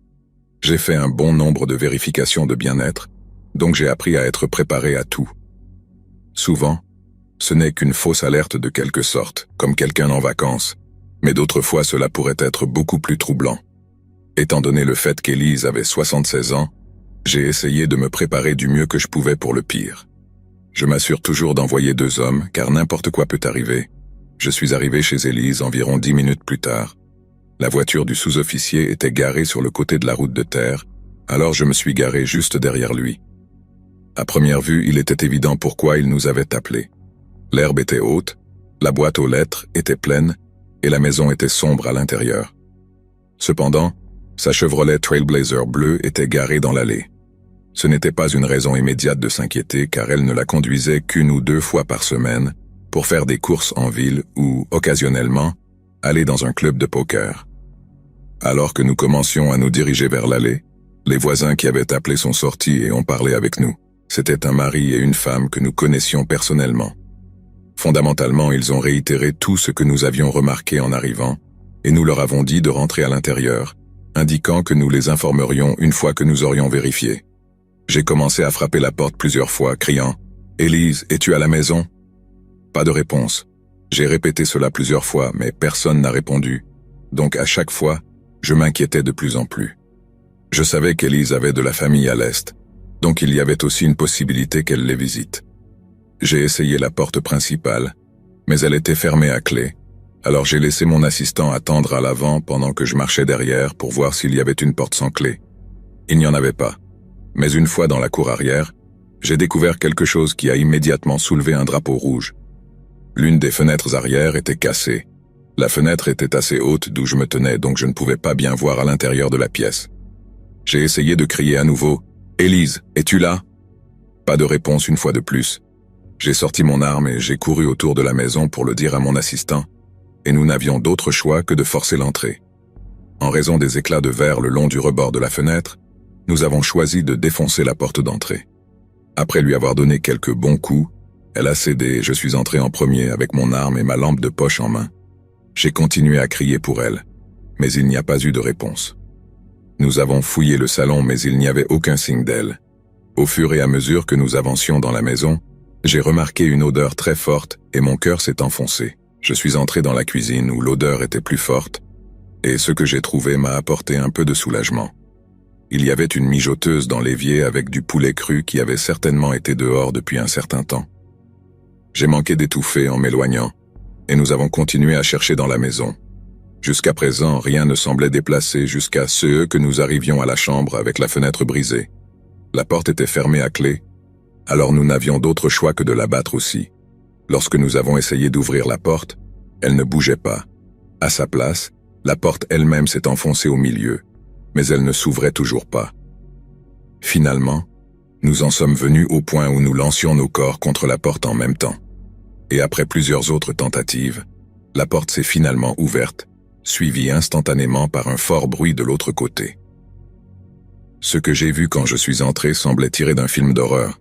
Speaker 1: J'ai fait un bon nombre de vérifications de bien-être, donc j'ai appris à être préparé à tout. Souvent, ce n'est qu'une fausse alerte de quelque sorte, comme quelqu'un en vacances, mais d'autres fois cela pourrait être beaucoup plus troublant. Étant donné le fait qu'Élise avait 76 ans, j'ai essayé de me préparer du mieux que je pouvais pour le pire. Je m'assure toujours d'envoyer 2 hommes, car n'importe quoi peut arriver. Je suis arrivé chez Élise environ 10 minutes plus tard. La voiture du sous-officier était garée sur le côté de la route de terre, alors je me suis garé juste derrière lui. À première vue, il était évident pourquoi il nous avait appelés. L'herbe était haute, la boîte aux lettres était pleine, et la maison était sombre à l'intérieur. Cependant, sa Chevrolet Trailblazer bleue était garée dans l'allée. Ce n'était pas une raison immédiate de s'inquiéter car elle ne la conduisait qu'1 ou 2 fois par semaine pour faire des courses en ville ou, occasionnellement, aller dans un club de poker. Alors que nous commencions à nous diriger vers l'allée, les voisins qui avaient appelé sont sortis et ont parlé avec nous. C'était un mari et une femme que nous connaissions personnellement. Fondamentalement, ils ont réitéré tout ce que nous avions remarqué en arrivant, et nous leur avons dit de rentrer à l'intérieur, indiquant que nous les informerions une fois que nous aurions vérifié. J'ai commencé à frapper la porte plusieurs fois, criant « Élise, es-tu à la maison ?» Pas de réponse. J'ai répété cela plusieurs fois, mais personne n'a répondu. Donc à chaque fois, je m'inquiétais de plus en plus. Je savais qu'Élise avait de la famille à l'Est, donc il y avait aussi une possibilité qu'elle les visite. J'ai essayé la porte principale, mais elle était fermée à clé, alors j'ai laissé mon assistant attendre à l'avant pendant que je marchais derrière pour voir s'il y avait une porte sans clé. Il n'y en avait pas. Mais une fois dans la cour arrière, j'ai découvert quelque chose qui a immédiatement soulevé un drapeau rouge. L'une des fenêtres arrière était cassée. La fenêtre était assez haute d'où je me tenais, donc je ne pouvais pas bien voir à l'intérieur de la pièce. J'ai essayé de crier à nouveau « Élise, es-tu là ?» Pas de réponse une fois de plus. J'ai sorti mon arme et j'ai couru autour de la maison pour le dire à mon assistant, et nous n'avions d'autre choix que de forcer l'entrée. En raison des éclats de verre le long du rebord de la fenêtre, nous avons choisi de défoncer la porte d'entrée. Après lui avoir donné quelques bons coups, elle a cédé et je suis entré en premier avec mon arme et ma lampe de poche en main. J'ai continué à crier pour elle, mais il n'y a pas eu de réponse. Nous avons fouillé le salon, mais il n'y avait aucun signe d'elle. Au fur et à mesure que nous avancions dans la maison, j'ai remarqué une odeur très forte et mon cœur s'est enfoncé. Je suis entré dans la cuisine où l'odeur était plus forte, et ce que j'ai trouvé m'a apporté un peu de soulagement. Il y avait une mijoteuse dans l'évier avec du poulet cru qui avait certainement été dehors depuis un certain temps. J'ai manqué d'étouffer en m'éloignant, et nous avons continué à chercher dans la maison. Jusqu'à présent, rien ne semblait déplacé jusqu'à ce que nous arrivions à la chambre avec la fenêtre brisée. La porte était fermée à clé, alors nous n'avions d'autre choix que de la battre aussi. Lorsque nous avons essayé d'ouvrir la porte, elle ne bougeait pas. À sa place, la porte elle-même s'est enfoncée au milieu, mais elle ne s'ouvrait toujours pas. Finalement, nous en sommes venus au point où nous lancions nos corps contre la porte en même temps. Et après plusieurs autres tentatives, la porte s'est finalement ouverte, suivie instantanément par un fort bruit de l'autre côté. Ce que j'ai vu quand je suis entré semblait tiré d'un film d'horreur.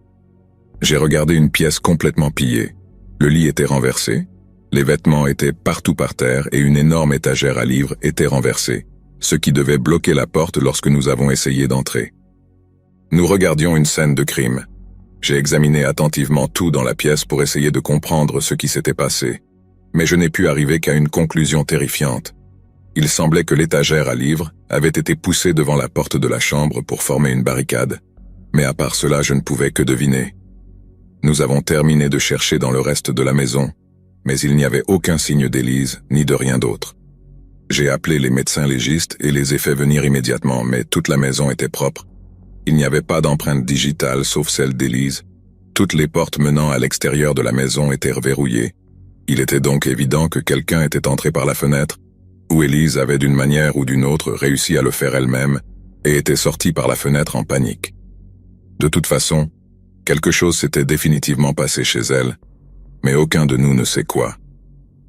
Speaker 1: J'ai regardé une pièce complètement pillée. Le lit était renversé, les vêtements étaient partout par terre et une énorme étagère à livres était renversée, ce qui devait bloquer la porte lorsque nous avons essayé d'entrer. Nous regardions une scène de crime. J'ai examiné attentivement tout dans la pièce pour essayer de comprendre ce qui s'était passé, mais je n'ai pu arriver qu'à une conclusion terrifiante. Il semblait que l'étagère à livres avait été poussée devant la porte de la chambre pour former une barricade, mais à part cela je ne pouvais que deviner. Nous avons terminé de chercher dans le reste de la maison, mais il n'y avait aucun signe d'Élise ni de rien d'autre. J'ai appelé les médecins légistes et les ai fait venir immédiatement, mais toute la maison était propre. Il n'y avait pas d'empreinte digitale sauf celle d'Élise. Toutes les portes menant à l'extérieur de la maison étaient verrouillées. Il était donc évident que quelqu'un était entré par la fenêtre, ou Élise avait d'une manière ou d'une autre réussi à le faire elle-même et était sortie par la fenêtre en panique. De toute façon, quelque chose s'était définitivement passé chez elle, mais aucun de nous ne sait quoi.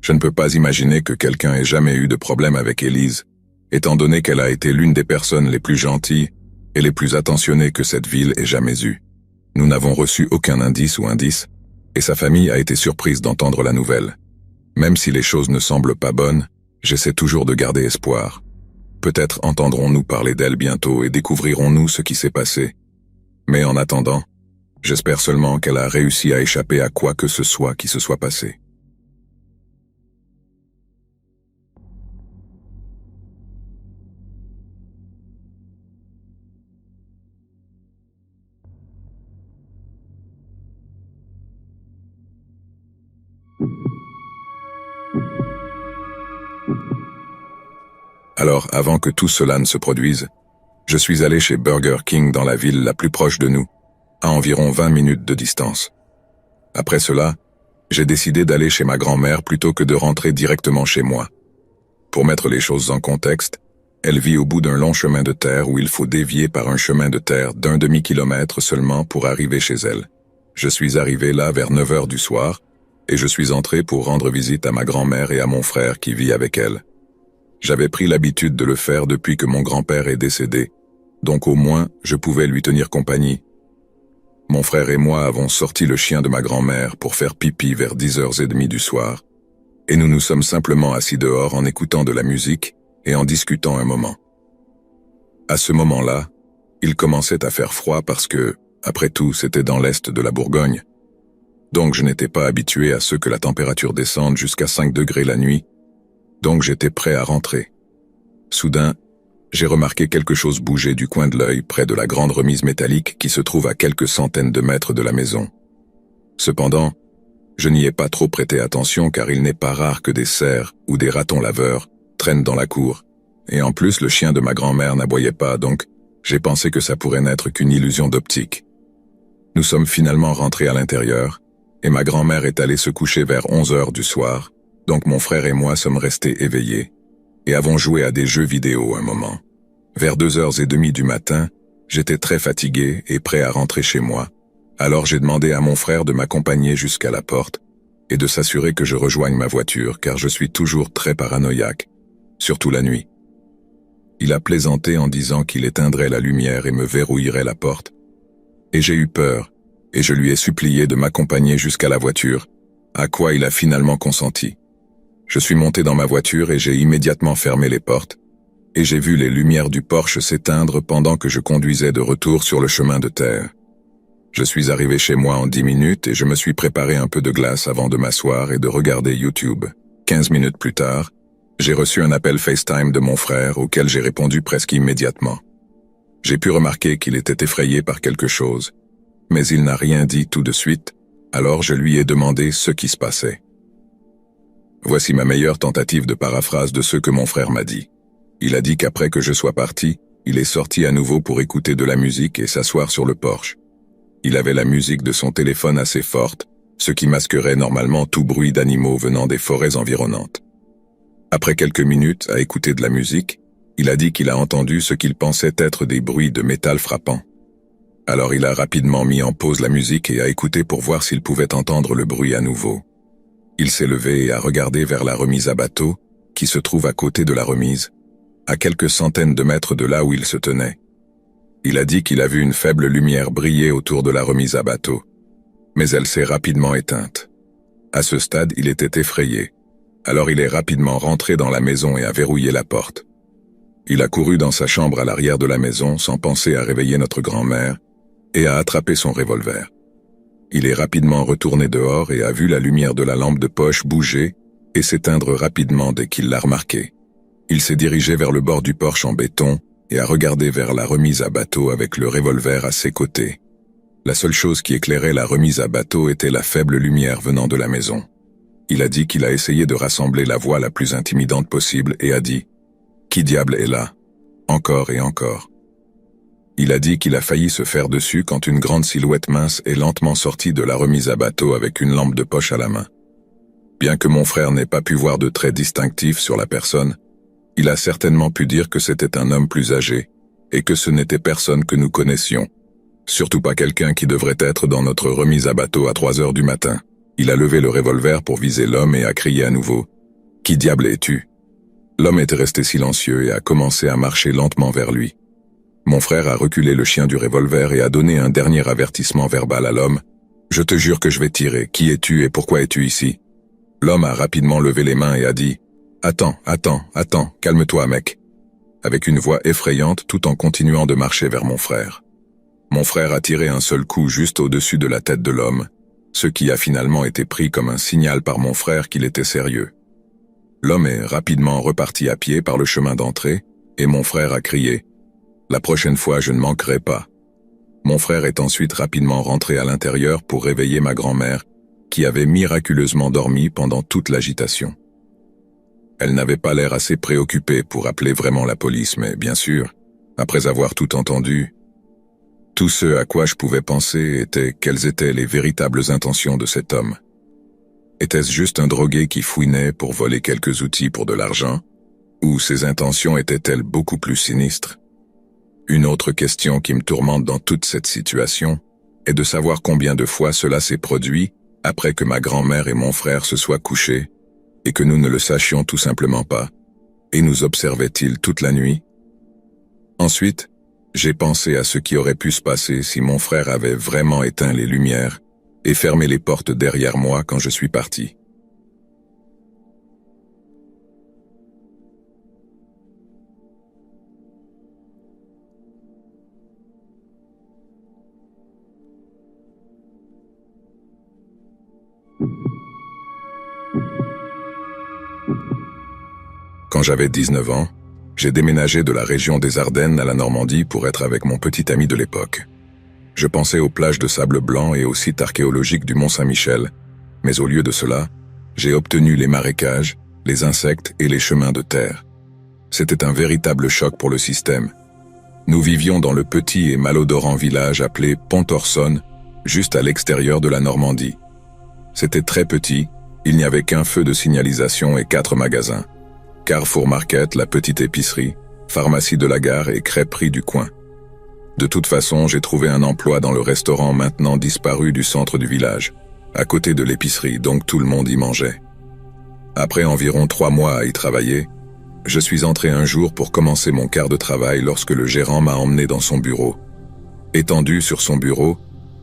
Speaker 1: Je ne peux pas imaginer que quelqu'un ait jamais eu de problème avec Élise, étant donné qu'elle a été l'une des personnes les plus gentilles et les plus attentionnés que cette ville ait jamais eus. Nous n'avons reçu aucun indice ou indice, et sa famille a été surprise d'entendre la nouvelle. Même si les choses ne semblent pas bonnes, j'essaie toujours de garder espoir. Peut-être entendrons-nous parler d'elle bientôt et découvrirons-nous ce qui s'est passé. Mais en attendant, j'espère seulement qu'elle a réussi à échapper à quoi que ce soit qui se soit passé. Alors, avant que tout cela ne se produise, je suis allé chez Burger King dans la ville la plus proche de nous, à environ 20 minutes de distance. Après cela, j'ai décidé d'aller chez ma grand-mère plutôt que de rentrer directement chez moi. Pour mettre les choses en contexte, elle vit au bout d'un long chemin de terre où il faut dévier par un chemin de terre d'un demi-kilomètre seulement pour arriver chez elle. Je suis arrivé là vers 9 heures du soir, et je suis entré pour rendre visite à ma grand-mère et à mon frère qui vit avec elle. J'avais pris l'habitude de le faire depuis que mon grand-père est décédé, donc au moins je pouvais lui tenir compagnie. Mon frère et moi avons sorti le chien de ma grand-mère pour faire pipi vers 10h30 du soir, et nous nous sommes simplement assis dehors en écoutant de la musique et en discutant un moment. À ce moment-là, il commençait à faire froid parce que, après tout, c'était dans l'est de la Bourgogne. Donc je n'étais pas habitué à ce que la température descende jusqu'à 5 degrés la nuit, donc j'étais prêt à rentrer. Soudain, j'ai remarqué quelque chose bouger du coin de l'œil près de la grande remise métallique qui se trouve à quelques centaines de mètres de la maison. Cependant, je n'y ai pas trop prêté attention car il n'est pas rare que des cerfs ou des ratons laveurs traînent dans la cour, et en plus le chien de ma grand-mère n'aboyait pas, donc j'ai pensé que ça pourrait n'être qu'une illusion d'optique. Nous sommes finalement rentrés à l'intérieur, et ma grand-mère est allée se coucher vers 11 heures du soir, donc mon frère et moi sommes restés éveillés, et avons joué à des jeux vidéo un moment. Vers 2h30 du matin, j'étais très fatigué et prêt à rentrer chez moi, alors j'ai demandé à mon frère de m'accompagner jusqu'à la porte, et de s'assurer que je rejoigne ma voiture car je suis toujours très paranoïaque, surtout la nuit. Il a plaisanté en disant qu'il éteindrait la lumière et me verrouillerait la porte, et j'ai eu peur, et je lui ai supplié de m'accompagner jusqu'à la voiture, à quoi il a finalement consenti. Je suis monté dans ma voiture et j'ai immédiatement fermé les portes, et j'ai vu les lumières du Porsche s'éteindre pendant que je conduisais de retour sur le chemin de terre. Je suis arrivé chez moi en 10 minutes et je me suis préparé un peu de glace avant de m'asseoir et de regarder YouTube. 15 minutes plus tard, j'ai reçu un appel FaceTime de mon frère auquel j'ai répondu presque immédiatement. J'ai pu remarquer qu'il était effrayé par quelque chose, mais il n'a rien dit tout de suite, alors je lui ai demandé ce qui se passait. Voici ma meilleure tentative de paraphrase de ce que mon frère m'a dit. Il a dit qu'après que je sois parti, il est sorti à nouveau pour écouter de la musique et s'asseoir sur le Porsche. Il avait la musique de son téléphone assez forte, ce qui masquerait normalement tout bruit d'animaux venant des forêts environnantes. Après quelques minutes à écouter de la musique, il a dit qu'il a entendu ce qu'il pensait être des bruits de métal frappant. Alors il a rapidement mis en pause la musique et a écouté pour voir s'il pouvait entendre le bruit à nouveau. Il s'est levé et a regardé vers la remise à bateau, qui se trouve à côté de la remise, à quelques centaines de mètres de là où il se tenait. Il a dit qu'il a vu une faible lumière briller autour de la remise à bateau, mais elle s'est rapidement éteinte. À ce stade, il était effrayé, alors il est rapidement rentré dans la maison et a verrouillé la porte. Il a couru dans sa chambre à l'arrière de la maison sans penser à réveiller notre grand-mère et a attrapé son revolver. Il est rapidement retourné dehors et a vu la lumière de la lampe de poche bouger et s'éteindre rapidement dès qu'il l'a remarqué. Il s'est dirigé vers le bord du Porsche en béton et a regardé vers la remise à bateau avec le revolver à ses côtés. La seule chose qui éclairait la remise à bateau était la faible lumière venant de la maison. Il a dit qu'il a essayé de rassembler la voix la plus intimidante possible et a dit « Qui diable est là ?» Encore et encore. Il a dit qu'il a failli se faire dessus quand une grande silhouette mince est lentement sortie de la remise à bateau avec une lampe de poche à la main. Bien que mon frère n'ait pas pu voir de traits distinctifs sur la personne, il a certainement pu dire que c'était un homme plus âgé, et que ce n'était personne que nous connaissions. Surtout pas quelqu'un qui devrait être dans notre remise à bateau à 3 heures du matin. Il a levé le revolver pour viser l'homme et a crié à nouveau « Qui diable es-tu » L'homme était resté silencieux et a commencé à marcher lentement vers lui. Mon frère a reculé le chien du revolver et a donné un dernier avertissement verbal à l'homme. « Je te jure que je vais tirer. Qui es-tu et pourquoi es-tu ici ?» L'homme a rapidement levé les mains et a dit « Attends, calme-toi, mec », avec une voix effrayante tout en continuant de marcher vers mon frère. Mon frère a tiré un seul coup juste au-dessus de la tête de l'homme, ce qui a finalement été pris comme un signal par mon frère qu'il était sérieux. L'homme est rapidement reparti à pied par le chemin d'entrée, et mon frère a crié « La prochaine fois, je ne manquerai pas ». Mon frère est ensuite rapidement rentré à l'intérieur pour réveiller ma grand-mère, qui avait miraculeusement dormi pendant toute l'agitation. Elle n'avait pas l'air assez préoccupée pour appeler vraiment la police, mais bien sûr, après avoir tout entendu, tout ce à quoi je pouvais penser était quelles étaient les véritables intentions de cet homme. Était-ce juste un drogué qui fouinait pour voler quelques outils pour de l'argent, ou ses intentions étaient-elles beaucoup plus sinistres? Une autre question qui me tourmente dans toute cette situation est de savoir combien de fois cela s'est produit après que ma grand-mère et mon frère se soient couchés et que nous ne le sachions tout simplement pas, et nous observait-il toute la nuit? Ensuite, j'ai pensé à ce qui aurait pu se passer si mon frère avait vraiment éteint les lumières et fermé les portes derrière moi quand je suis parti. Quand j'avais 19 ans, j'ai déménagé de la région des Ardennes à la Normandie pour être avec mon petit ami de l'époque. Je pensais aux plages de sable blanc et au site archéologique du Mont-Saint-Michel, mais au lieu de cela, j'ai obtenu les marécages, les insectes et les chemins de terre. C'était un véritable choc pour le système. Nous vivions dans le petit et malodorant village appelé Pont-Orson, juste à l'extérieur de la Normandie. C'était très petit, il n'y avait qu'un feu de signalisation et 4 magasins. Carrefour Market, la petite épicerie, pharmacie de la gare et crêperie du coin. De toute façon, j'ai trouvé un emploi dans le restaurant maintenant disparu du centre du village, à côté de l'épicerie, donc tout le monde y mangeait. Après environ 3 mois à y travailler, je suis entré un jour pour commencer mon quart de travail lorsque le gérant m'a emmené dans son bureau. Étendu sur son bureau,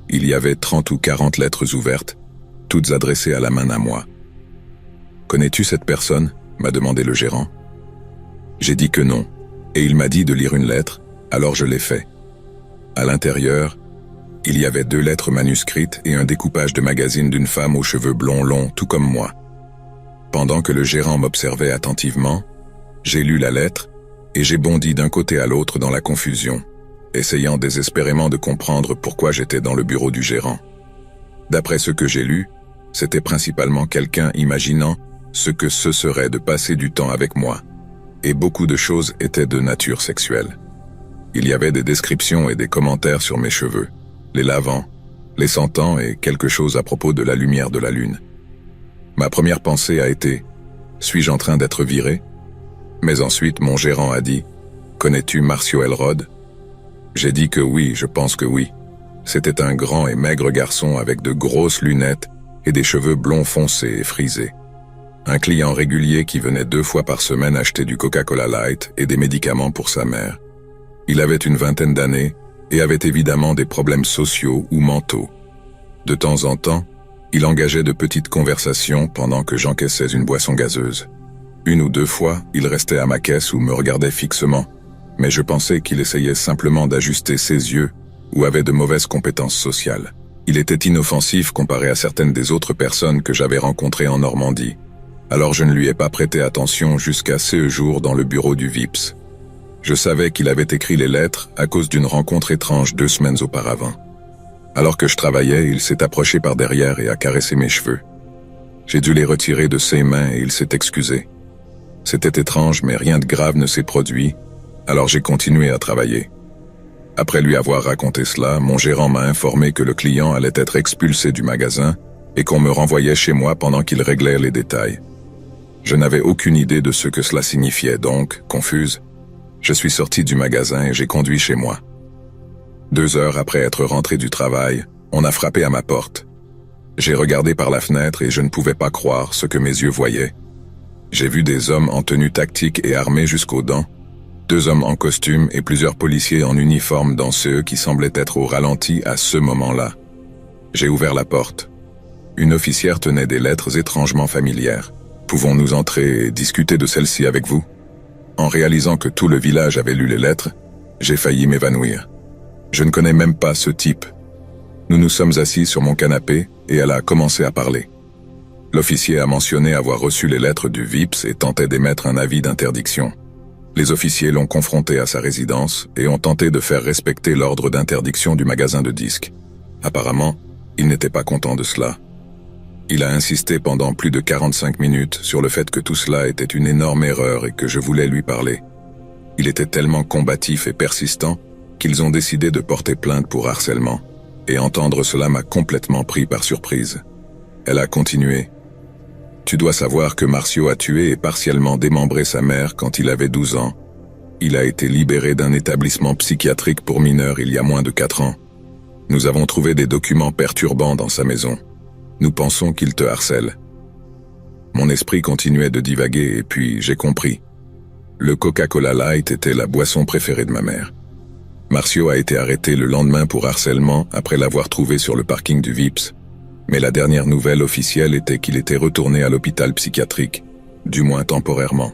Speaker 1: il y avait 30 ou 40 lettres ouvertes, toutes adressées à la main à moi. « Connais-tu cette personne ?» m'a demandé le gérant. J'ai dit que non, et il m'a dit de lire une lettre, alors je l'ai fait. À l'intérieur, il y avait 2 lettres manuscrites et un découpage de magazine d'une femme aux cheveux blonds longs, tout comme moi. Pendant que le gérant m'observait attentivement, j'ai lu la lettre et j'ai bondi d'un côté à l'autre dans la confusion, essayant désespérément de comprendre pourquoi j'étais dans le bureau du gérant. D'après ce que j'ai lu, c'était principalement quelqu'un imaginant ce que ce serait de passer du temps avec moi, et beaucoup de choses étaient de nature sexuelle. Il y avait des descriptions et des commentaires sur mes cheveux, les lavant, les sentant et quelque chose à propos de la lumière de la lune. Ma première pensée a été « Suis-je en train d'être viré ?» Mais ensuite mon gérant a dit « Connais-tu Marcio Elrod ?» J'ai dit que oui, je pense que oui. C'était un grand et maigre garçon avec de grosses lunettes et des cheveux blonds foncés et frisés. Un client régulier qui venait 2 fois par semaine acheter du Coca-Cola Light et des médicaments pour sa mère. Il avait une 20aine d'années et avait évidemment des problèmes sociaux ou mentaux. De temps en temps, il engageait de petites conversations pendant que j'encaissais une boisson gazeuse. 1 ou 2 fois, il restait à ma caisse ou me regardait fixement, mais je pensais qu'il essayait simplement d'ajuster ses yeux ou avait de mauvaises compétences sociales. Il était inoffensif comparé à certaines des autres personnes que j'avais rencontrées en Normandie. Alors je ne lui ai pas prêté attention jusqu'à ce jour dans le bureau du VIPS. Je savais qu'il avait écrit les lettres à cause d'une rencontre étrange 2 semaines auparavant. Alors que je travaillais, il s'est approché par derrière et a caressé mes cheveux. J'ai dû les retirer de ses mains et il s'est excusé. C'était étrange, mais rien de grave ne s'est produit, alors j'ai continué à travailler. Après lui avoir raconté cela, mon gérant m'a informé que le client allait être expulsé du magasin et qu'on me renvoyait chez moi pendant qu'il réglait les détails. Je n'avais aucune idée de ce que cela signifiait, donc, confuse, je suis sorti du magasin et j'ai conduit chez moi. 2 heures après être rentré du travail, on a frappé à ma porte. J'ai regardé par la fenêtre et je ne pouvais pas croire ce que mes yeux voyaient. J'ai vu des hommes en tenue tactique et armés jusqu'aux dents, 2 hommes en costume et plusieurs policiers en uniforme dans ceux qui semblaient être au ralenti à ce moment-là. J'ai ouvert la porte. Une officière tenait des lettres étrangement familières. « Pouvons-nous entrer et discuter de celles-ci avec vous ?» En réalisant que tout le village avait lu les lettres, j'ai failli m'évanouir. Je ne connais même pas ce type. Nous nous sommes assis sur mon canapé et elle a commencé à parler. L'officier a mentionné avoir reçu les lettres du VIPS et tentait d'émettre un avis d'interdiction. Les officiers l'ont confronté à sa résidence et ont tenté de faire respecter l'ordre d'interdiction du magasin de disques. Apparemment, il n'était pas content de cela. Il a insisté pendant plus de 45 minutes sur le fait que tout cela était une énorme erreur et que je voulais lui parler. Il était tellement combatif et persistant qu'ils ont décidé de porter plainte pour harcèlement. Et entendre cela m'a complètement pris par surprise. Elle a continué. « Tu dois savoir que Marcio a tué et partiellement démembré sa mère quand il avait 12 ans. Il a été libéré d'un établissement psychiatrique pour mineurs il y a moins de 4 ans. Nous avons trouvé des documents perturbants dans sa maison. Nous pensons qu'il te harcèle. » Mon esprit continuait de divaguer et puis j'ai compris. Le Coca-Cola Light était la boisson préférée de ma mère. Marcio a été arrêté le lendemain pour harcèlement après l'avoir trouvé sur le parking du VIPS. Mais la dernière nouvelle officielle était qu'il était retourné à l'hôpital psychiatrique, du moins temporairement.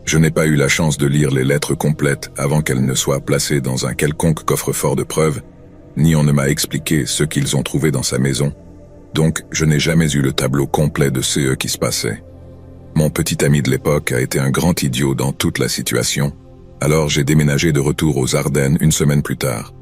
Speaker 1: Je n'ai pas eu la chance de lire les lettres complètes avant qu'elles ne soient placées dans un quelconque coffre-fort de preuves, ni on ne m'a expliqué ce qu'ils ont trouvé dans sa maison. Donc, je n'ai jamais eu le tableau complet de ce qui se passait. Mon petit ami de l'époque a été un grand idiot dans toute la situation, alors j'ai déménagé de retour aux Ardennes une semaine plus tard.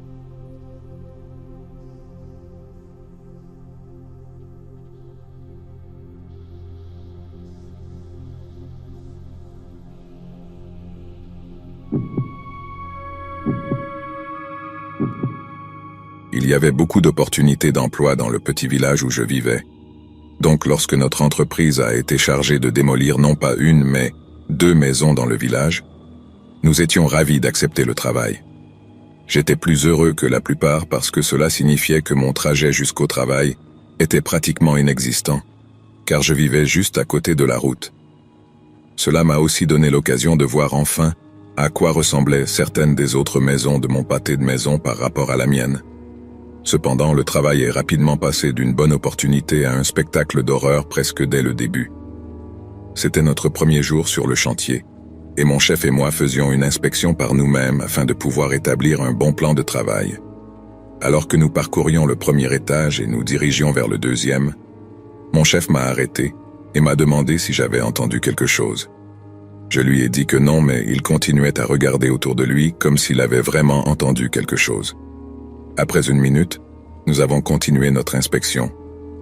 Speaker 1: Il y avait beaucoup d'opportunités d'emploi dans le petit village où je vivais. Donc lorsque notre entreprise a été chargée de démolir non pas une mais 2 maisons dans le village, nous étions ravis d'accepter le travail. J'étais plus heureux que la plupart parce que cela signifiait que mon trajet jusqu'au travail était pratiquement inexistant, car je vivais juste à côté de la route. Cela m'a aussi donné l'occasion de voir enfin à quoi ressemblaient certaines des autres maisons de mon pâté de maison par rapport à la mienne. Cependant, le travail est rapidement passé d'une bonne opportunité à un spectacle d'horreur presque dès le début. C'était notre premier jour sur le chantier, et mon chef et moi faisions une inspection par nous-mêmes afin de pouvoir établir un bon plan de travail. Alors que nous parcourions le premier étage et nous dirigions vers le deuxième, mon chef m'a arrêté et m'a demandé si j'avais entendu quelque chose. Je lui ai dit que non, mais il continuait à regarder autour de lui comme s'il avait vraiment entendu quelque chose. Après 1 minute, nous avons continué notre inspection,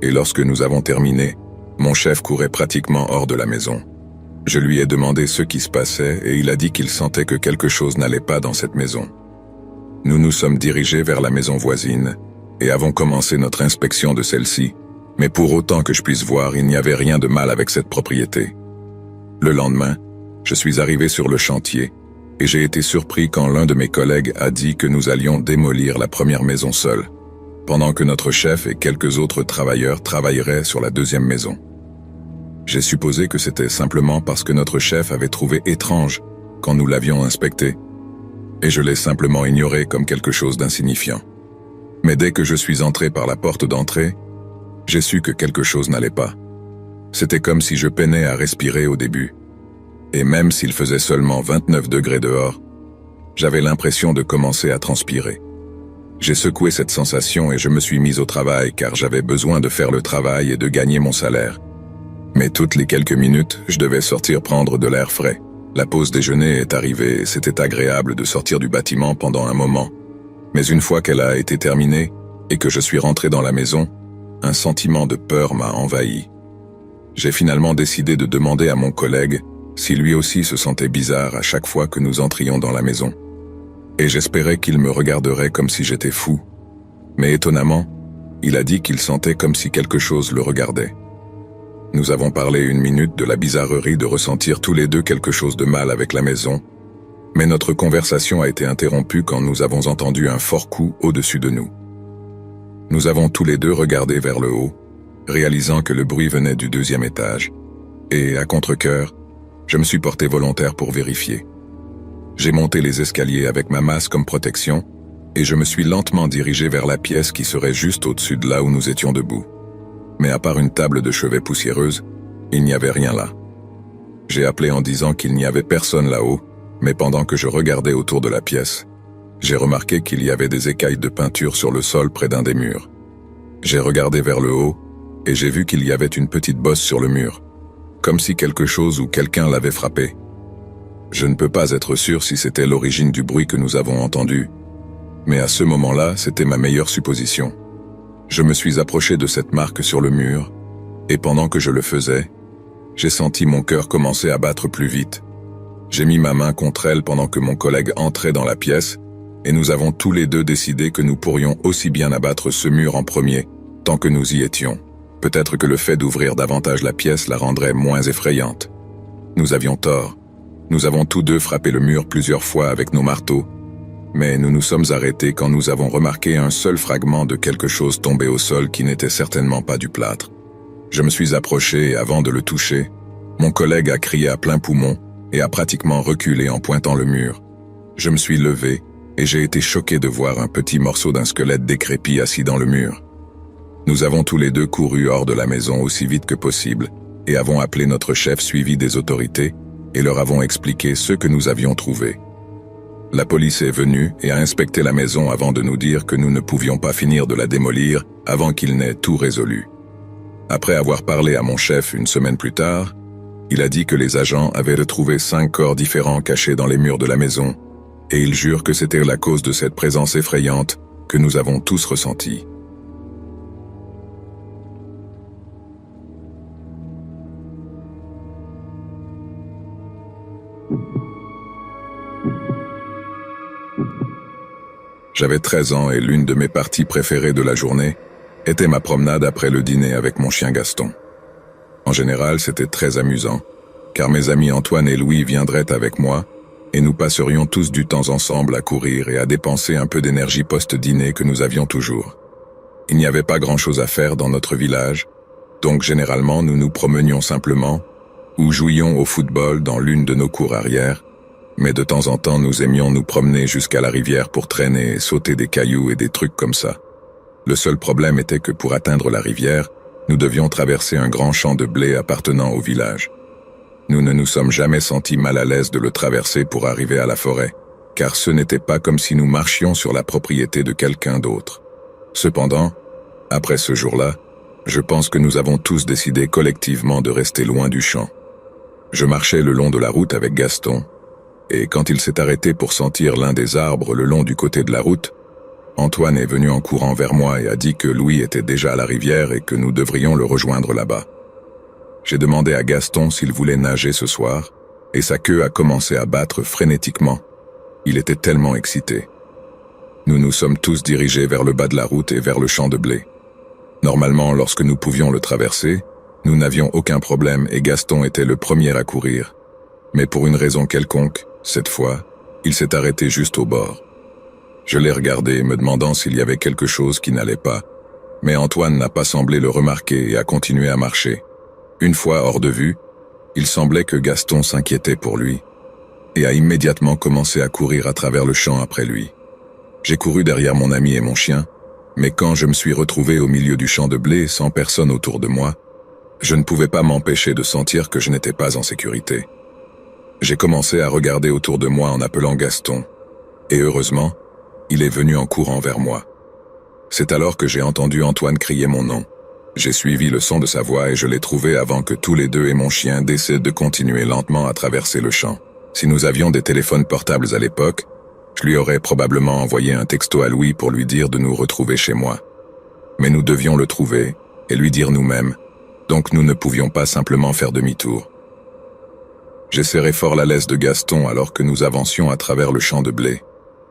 Speaker 1: et lorsque nous avons terminé, mon chef courait pratiquement hors de la maison. Je lui ai demandé ce qui se passait et il a dit qu'il sentait que quelque chose n'allait pas dans cette maison. Nous nous sommes dirigés vers la maison voisine et avons commencé notre inspection de celle-ci, mais pour autant que je puisse voir, il n'y avait rien de mal avec cette propriété. Le lendemain, je suis arrivé sur le chantier et j'ai été surpris quand l'un de mes collègues a dit que nous allions démolir la première maison seule, pendant que notre chef et quelques autres travailleurs travailleraient sur la deuxième maison. J'ai supposé que c'était simplement parce que notre chef avait trouvé étrange quand nous l'avions inspecté, et je l'ai simplement ignoré comme quelque chose d'insignifiant. Mais dès que je suis entré par la porte d'entrée, j'ai su que quelque chose n'allait pas. C'était comme si je peinais à respirer au début. Et même s'il faisait seulement 29 degrés dehors, j'avais l'impression de commencer à transpirer. J'ai secoué cette sensation et je me suis mis au travail car j'avais besoin de faire le travail et de gagner mon salaire. Mais toutes les quelques minutes, je devais sortir prendre de l'air frais. La pause déjeuner est arrivée et c'était agréable de sortir du bâtiment pendant un moment. Mais une fois qu'elle a été terminée et que je suis rentré dans la maison, un sentiment de peur m'a envahi. J'ai finalement décidé de demander à mon collègue si lui aussi se sentait bizarre à chaque fois que nous entrions dans la maison. Et j'espérais qu'il me regarderait comme si j'étais fou. Mais étonnamment, il a dit qu'il sentait comme si quelque chose le regardait. Nous avons parlé 1 minute de la bizarrerie de ressentir tous les deux quelque chose de mal avec la maison, mais notre conversation a été interrompue quand nous avons entendu un fort coup au-dessus de nous. Nous avons tous les deux regardé vers le haut, réalisant que le bruit venait du 2e étage, et, à contre-cœur, je me suis porté volontaire pour vérifier. J'ai monté les escaliers avec ma masse comme protection, et je me suis lentement dirigé vers la pièce qui serait juste au-dessus de là où nous étions debout. Mais à part une table de chevet poussiéreuse, il n'y avait rien là. J'ai appelé en disant qu'il n'y avait personne là-haut, mais pendant que je regardais autour de la pièce, j'ai remarqué qu'il y avait des écailles de peinture sur le sol près d'un des murs. J'ai regardé vers le haut, et j'ai vu qu'il y avait une petite bosse sur le mur, comme si quelque chose ou quelqu'un l'avait frappé. Je ne peux pas être sûr si c'était l'origine du bruit que nous avons entendu, mais à ce moment-là, c'était ma meilleure supposition. Je me suis approché de cette marque sur le mur, et pendant que je le faisais, j'ai senti mon cœur commencer à battre plus vite. J'ai mis ma main contre elle pendant que mon collègue entrait dans la pièce, et nous avons tous les deux décidé que nous pourrions aussi bien abattre ce mur en premier, tant que nous y étions. Peut-être que le fait d'ouvrir davantage la pièce la rendrait moins effrayante. Nous avions tort. Nous avons tous deux frappé le mur plusieurs fois avec nos marteaux, mais nous nous sommes arrêtés quand nous avons remarqué un seul fragment de quelque chose tombé au sol qui n'était certainement pas du plâtre. Je me suis approché et avant de le toucher, mon collègue a crié à plein poumon et a pratiquement reculé en pointant le mur. Je me suis levé et j'ai été choqué de voir un petit morceau d'un squelette décrépit assis dans le mur. Nous avons tous les deux couru hors de la maison aussi vite que possible et avons appelé notre chef suivi des autorités et leur avons expliqué ce que nous avions trouvé. La police est venue et a inspecté la maison avant de nous dire que nous ne pouvions pas finir de la démolir avant qu'il n'ait tout résolu. Après avoir parlé à mon chef une semaine plus tard, il a dit que les agents avaient retrouvé 5 corps différents cachés dans les murs de la maison, et il jure que c'était la cause de cette présence effrayante que nous avons tous ressentie. J'avais 13 ans et l'une de mes parties préférées de la journée était ma promenade après le dîner avec mon chien Gaston. En général, c'était très amusant, car mes amis Antoine et Louis viendraient avec moi et nous passerions tous du temps ensemble à courir et à dépenser un peu d'énergie post-dîner que nous avions toujours. Il n'y avait pas grand-chose à faire dans notre village, donc généralement nous nous promenions simplement ou jouions au football dans l'une de nos cours arrière, mais de temps en temps nous aimions nous promener jusqu'à la rivière pour traîner et sauter des cailloux et des trucs comme ça. Le seul problème était que pour atteindre la rivière, nous devions traverser un grand champ de blé appartenant au village. Nous ne nous sommes jamais sentis mal à l'aise de le traverser pour arriver à la forêt, car ce n'était pas comme si nous marchions sur la propriété de quelqu'un d'autre. Cependant, après ce jour-là, je pense que nous avons tous décidé collectivement de rester loin du champ. Je marchais le long de la route avec Gaston, et quand il s'est arrêté pour sentir l'un des arbres le long du côté de la route, Antoine est venu en courant vers moi et a dit que Louis était déjà à la rivière et que nous devrions le rejoindre là-bas. J'ai demandé à Gaston s'il voulait nager ce soir, et sa queue a commencé à battre frénétiquement. Il était tellement excité. Nous nous sommes tous dirigés vers le bas de la route et vers le champ de blé. Normalement, lorsque nous pouvions le traverser, nous n'avions aucun problème et Gaston était le premier à courir. Mais pour une raison quelconque, cette fois, il s'est arrêté juste au bord. Je l'ai regardé, me demandant s'il y avait quelque chose qui n'allait pas, mais Antoine n'a pas semblé le remarquer et a continué à marcher. Une fois hors de vue, il semblait que Gaston s'inquiétait pour lui, et a immédiatement commencé à courir à travers le champ après lui. J'ai couru derrière mon ami et mon chien, mais quand je me suis retrouvé au milieu du champ de blé sans personne autour de moi, je ne pouvais pas m'empêcher de sentir que je n'étais pas en sécurité. J'ai commencé à regarder autour de moi en appelant Gaston, et heureusement, il est venu en courant vers moi. C'est alors que j'ai entendu Antoine crier mon nom. J'ai suivi le son de sa voix et je l'ai trouvé avant que tous les deux et mon chien décident de continuer lentement à traverser le champ. Si nous avions des téléphones portables à l'époque, je lui aurais probablement envoyé un texto à Louis pour lui dire de nous retrouver chez moi. Mais nous devions le trouver et lui dire nous-mêmes, donc nous ne pouvions pas simplement faire demi-tour. J'ai serré fort la laisse de Gaston alors que nous avancions à travers le champ de blé.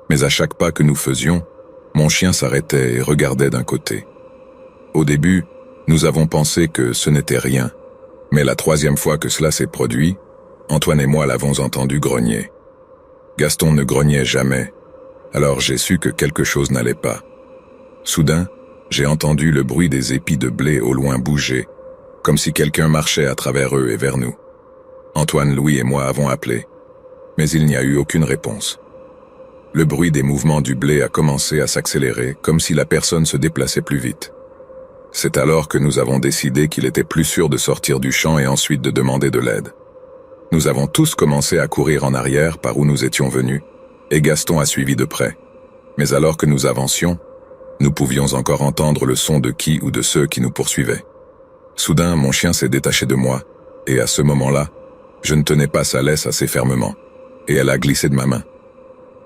Speaker 1: Mais à chaque pas que nous faisions, mon chien s'arrêtait et regardait d'un côté. Au début, nous avons pensé que ce n'était rien. Mais la 3e fois que cela s'est produit, Antoine et moi l'avons entendu grogner. Gaston ne grognait jamais, alors j'ai su que quelque chose n'allait pas. Soudain, j'ai entendu le bruit des épis de blé au loin bouger, comme si quelqu'un marchait à travers eux et vers nous. Antoine, Louis et moi avons appelé. mais il n'y a eu aucune réponse. Le bruit des mouvements du blé a commencé à s'accélérer, comme si la personne se déplaçait plus vite. C'est alors que nous avons décidé qu'il était plus sûr de sortir du champ et ensuite de demander de l'aide. Nous avons tous commencé à courir en arrière par où nous étions venus, et Gaston a suivi de près. Mais alors que nous avancions, nous pouvions encore entendre le son de qui ou de ceux qui nous poursuivaient. Soudain, mon chien s'est détaché de moi, et à ce moment-là, je ne tenais pas sa laisse assez fermement, et elle a glissé de ma main.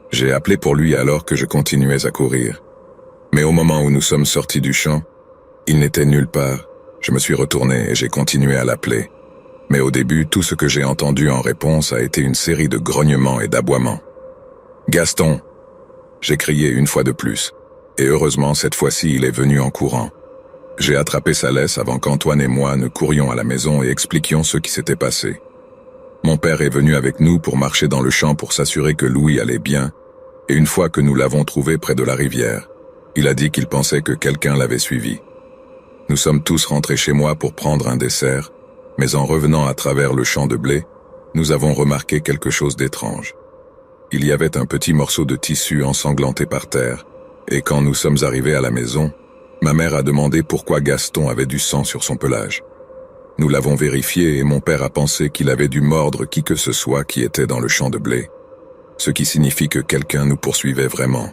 Speaker 1: J'ai appelé pour lui alors que je continuais à courir. Mais au moment où nous sommes sortis du champ, il n'était nulle part. Je me suis retourné et j'ai continué à l'appeler. Mais au début, tout ce que j'ai entendu en réponse a été une série de grognements et d'aboiements. « Gaston !» J'ai crié une fois de plus. Et heureusement, cette fois-ci, il est venu en courant. J'ai attrapé sa laisse avant qu'Antoine et moi ne courions à la maison et expliquions ce qui s'était passé. Mon père est venu avec nous pour marcher dans le champ pour s'assurer que Louis allait bien, et une fois que nous l'avons trouvé près de la rivière, il a dit qu'il pensait que quelqu'un l'avait suivi. Nous sommes tous rentrés chez moi pour prendre un dessert, mais en revenant à travers le champ de blé, nous avons remarqué quelque chose d'étrange. Il y avait un petit morceau de tissu ensanglanté par terre, et quand nous sommes arrivés à la maison, ma mère a demandé pourquoi Gaston avait du sang sur son pelage. Nous l'avons vérifié et mon père a pensé qu'il avait dû mordre qui que ce soit qui était dans le champ de blé, ce qui signifie que quelqu'un nous poursuivait vraiment.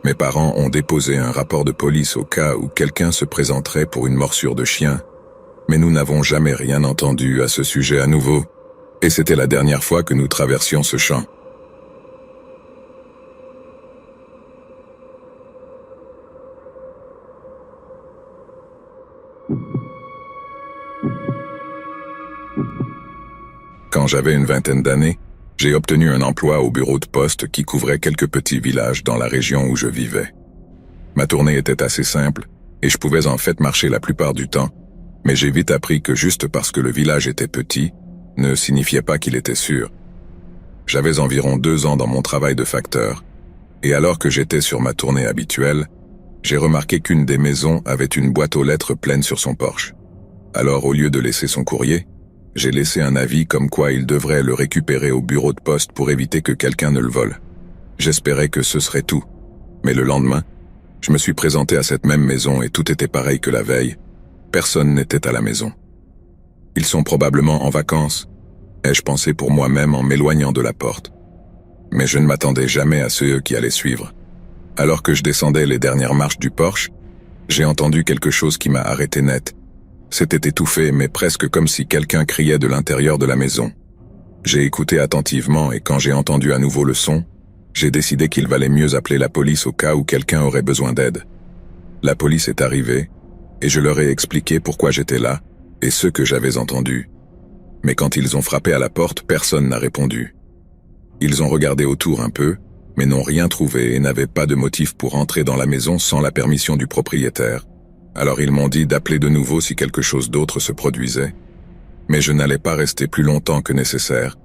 Speaker 1: Mes parents ont déposé un rapport de police au cas où quelqu'un se présenterait pour une morsure de chien, mais nous n'avons jamais rien entendu à ce sujet à nouveau, et c'était la dernière fois que nous traversions ce champ. Quand j'avais une vingtaine d'années, j'ai obtenu un emploi au bureau de poste qui couvrait quelques petits villages dans la région où je vivais. Ma tournée était assez simple, et je pouvais en fait marcher la plupart du temps, mais j'ai vite appris que juste parce que le village était petit, ne signifiait pas qu'il était sûr. J'avais environ 2 ans dans mon travail de facteur, et alors que j'étais sur ma tournée habituelle, j'ai remarqué qu'une des maisons avait une boîte aux lettres pleine sur son porche. Alors au lieu de laisser son courrier, j'ai laissé un avis comme quoi il devrait le récupérer au bureau de poste pour éviter que quelqu'un ne le vole. J'espérais que ce serait tout. Mais le lendemain, je me suis présenté à cette même maison et tout était pareil que la veille. Personne n'était à la maison. Ils sont probablement en vacances, ai-je pensé pour moi-même en m'éloignant de la porte. Mais je ne m'attendais jamais à ceux qui allaient suivre. Alors que je descendais les dernières marches du porche, j'ai entendu quelque chose qui m'a arrêté net. C'était étouffé, mais presque comme si quelqu'un criait de l'intérieur de la maison. J'ai écouté attentivement et quand j'ai entendu à nouveau le son, j'ai décidé qu'il valait mieux appeler la police au cas où quelqu'un aurait besoin d'aide. La police est arrivée, et je leur ai expliqué pourquoi j'étais là, et ce que j'avais entendu. Mais quand ils ont frappé à la porte, personne n'a répondu. Ils ont regardé autour un peu, mais n'ont rien trouvé et n'avaient pas de motif pour entrer dans la maison sans la permission du propriétaire. Alors ils m'ont dit d'appeler de nouveau si quelque chose d'autre se produisait, mais je n'allais pas rester plus longtemps que nécessaire,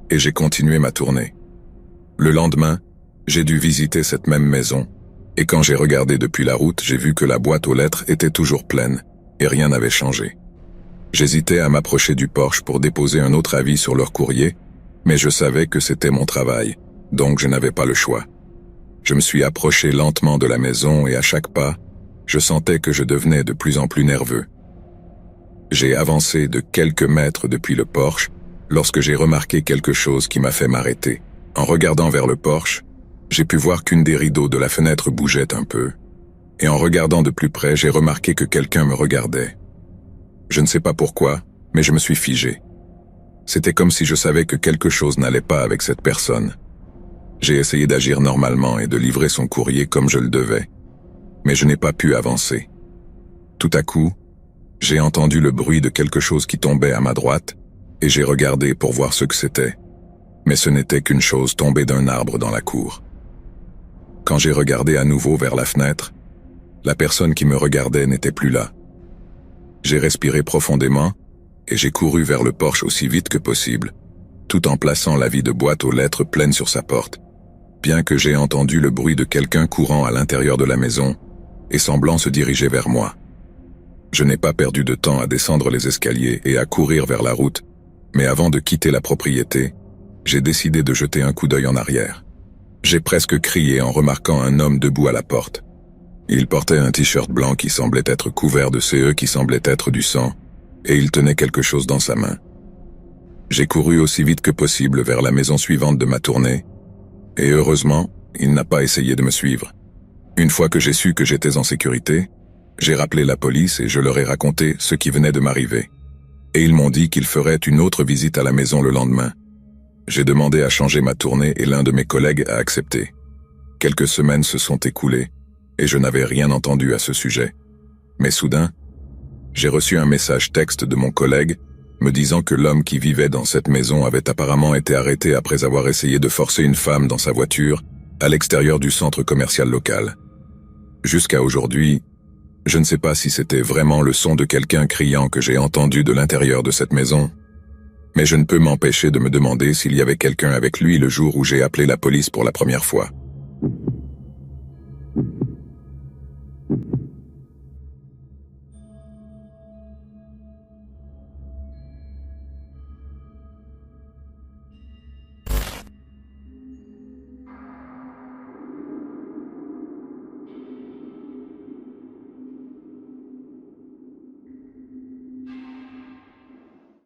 Speaker 1: et j'ai continué ma tournée. Le lendemain, j'ai dû visiter cette même maison, et quand j'ai regardé depuis la route, j'ai vu que la boîte aux lettres était toujours pleine, et rien n'avait changé. J'hésitais à m'approcher du porche pour déposer un autre avis sur leur courrier, mais je savais que c'était mon travail, donc je n'avais pas le choix. Je me suis approché lentement de la maison et à chaque pas, je sentais que je devenais de plus en plus nerveux. J'ai avancé de quelques mètres depuis le porche lorsque j'ai remarqué quelque chose qui m'a fait m'arrêter. En regardant vers le porche, j'ai pu voir qu'une des rideaux de la fenêtre bougeait un peu. Et en regardant de plus près, j'ai remarqué que quelqu'un me regardait. Je ne sais pas pourquoi, mais je me suis figé. C'était comme si je savais que quelque chose n'allait pas avec cette personne. J'ai essayé d'agir normalement et de livrer son courrier comme je le devais. Mais je n'ai pas pu avancer. Tout à coup, j'ai entendu le bruit de quelque chose qui tombait à ma droite, et j'ai regardé pour voir ce que c'était. Mais ce n'était qu'une chose tombée d'un arbre dans la cour. Quand j'ai regardé à nouveau vers la fenêtre, la personne qui me regardait n'était plus là. J'ai respiré profondément, et j'ai couru vers le porche aussi vite que possible, tout en plaçant l'avis de boîte aux lettres pleine sur sa porte, bien que j'ai entendu le bruit de quelqu'un courant à l'intérieur de la maison, et semblant se diriger vers moi. Je n'ai pas perdu de temps à descendre les escaliers et à courir vers la route, mais avant de quitter la propriété, j'ai décidé de jeter un coup d'œil en arrière. J'ai presque crié en remarquant un homme debout à la porte. Il portait un t-shirt blanc qui semblait être couvert de CE qui semblait être du sang, et il tenait quelque chose dans sa main. J'ai couru aussi vite que possible vers la maison suivante de ma tournée, et heureusement, il n'a pas essayé de me suivre. Une fois que j'ai su que j'étais en sécurité, j'ai rappelé la police et je leur ai raconté ce qui venait de m'arriver. Et ils m'ont dit qu'ils feraient une autre visite à la maison le lendemain. J'ai demandé à changer ma tournée et l'un de mes collègues a accepté. Quelques semaines se sont écoulées, et je n'avais rien entendu à ce sujet. Mais soudain, j'ai reçu un message texte de mon collègue me disant que l'homme qui vivait dans cette maison avait apparemment été arrêté après avoir essayé de forcer une femme dans sa voiture à l'extérieur du centre commercial local. Jusqu'à aujourd'hui, je ne sais pas si c'était vraiment le son de quelqu'un criant que j'ai entendu de l'intérieur de cette maison, mais je ne peux m'empêcher de me demander s'il y avait quelqu'un avec lui le jour où j'ai appelé la police pour la première fois.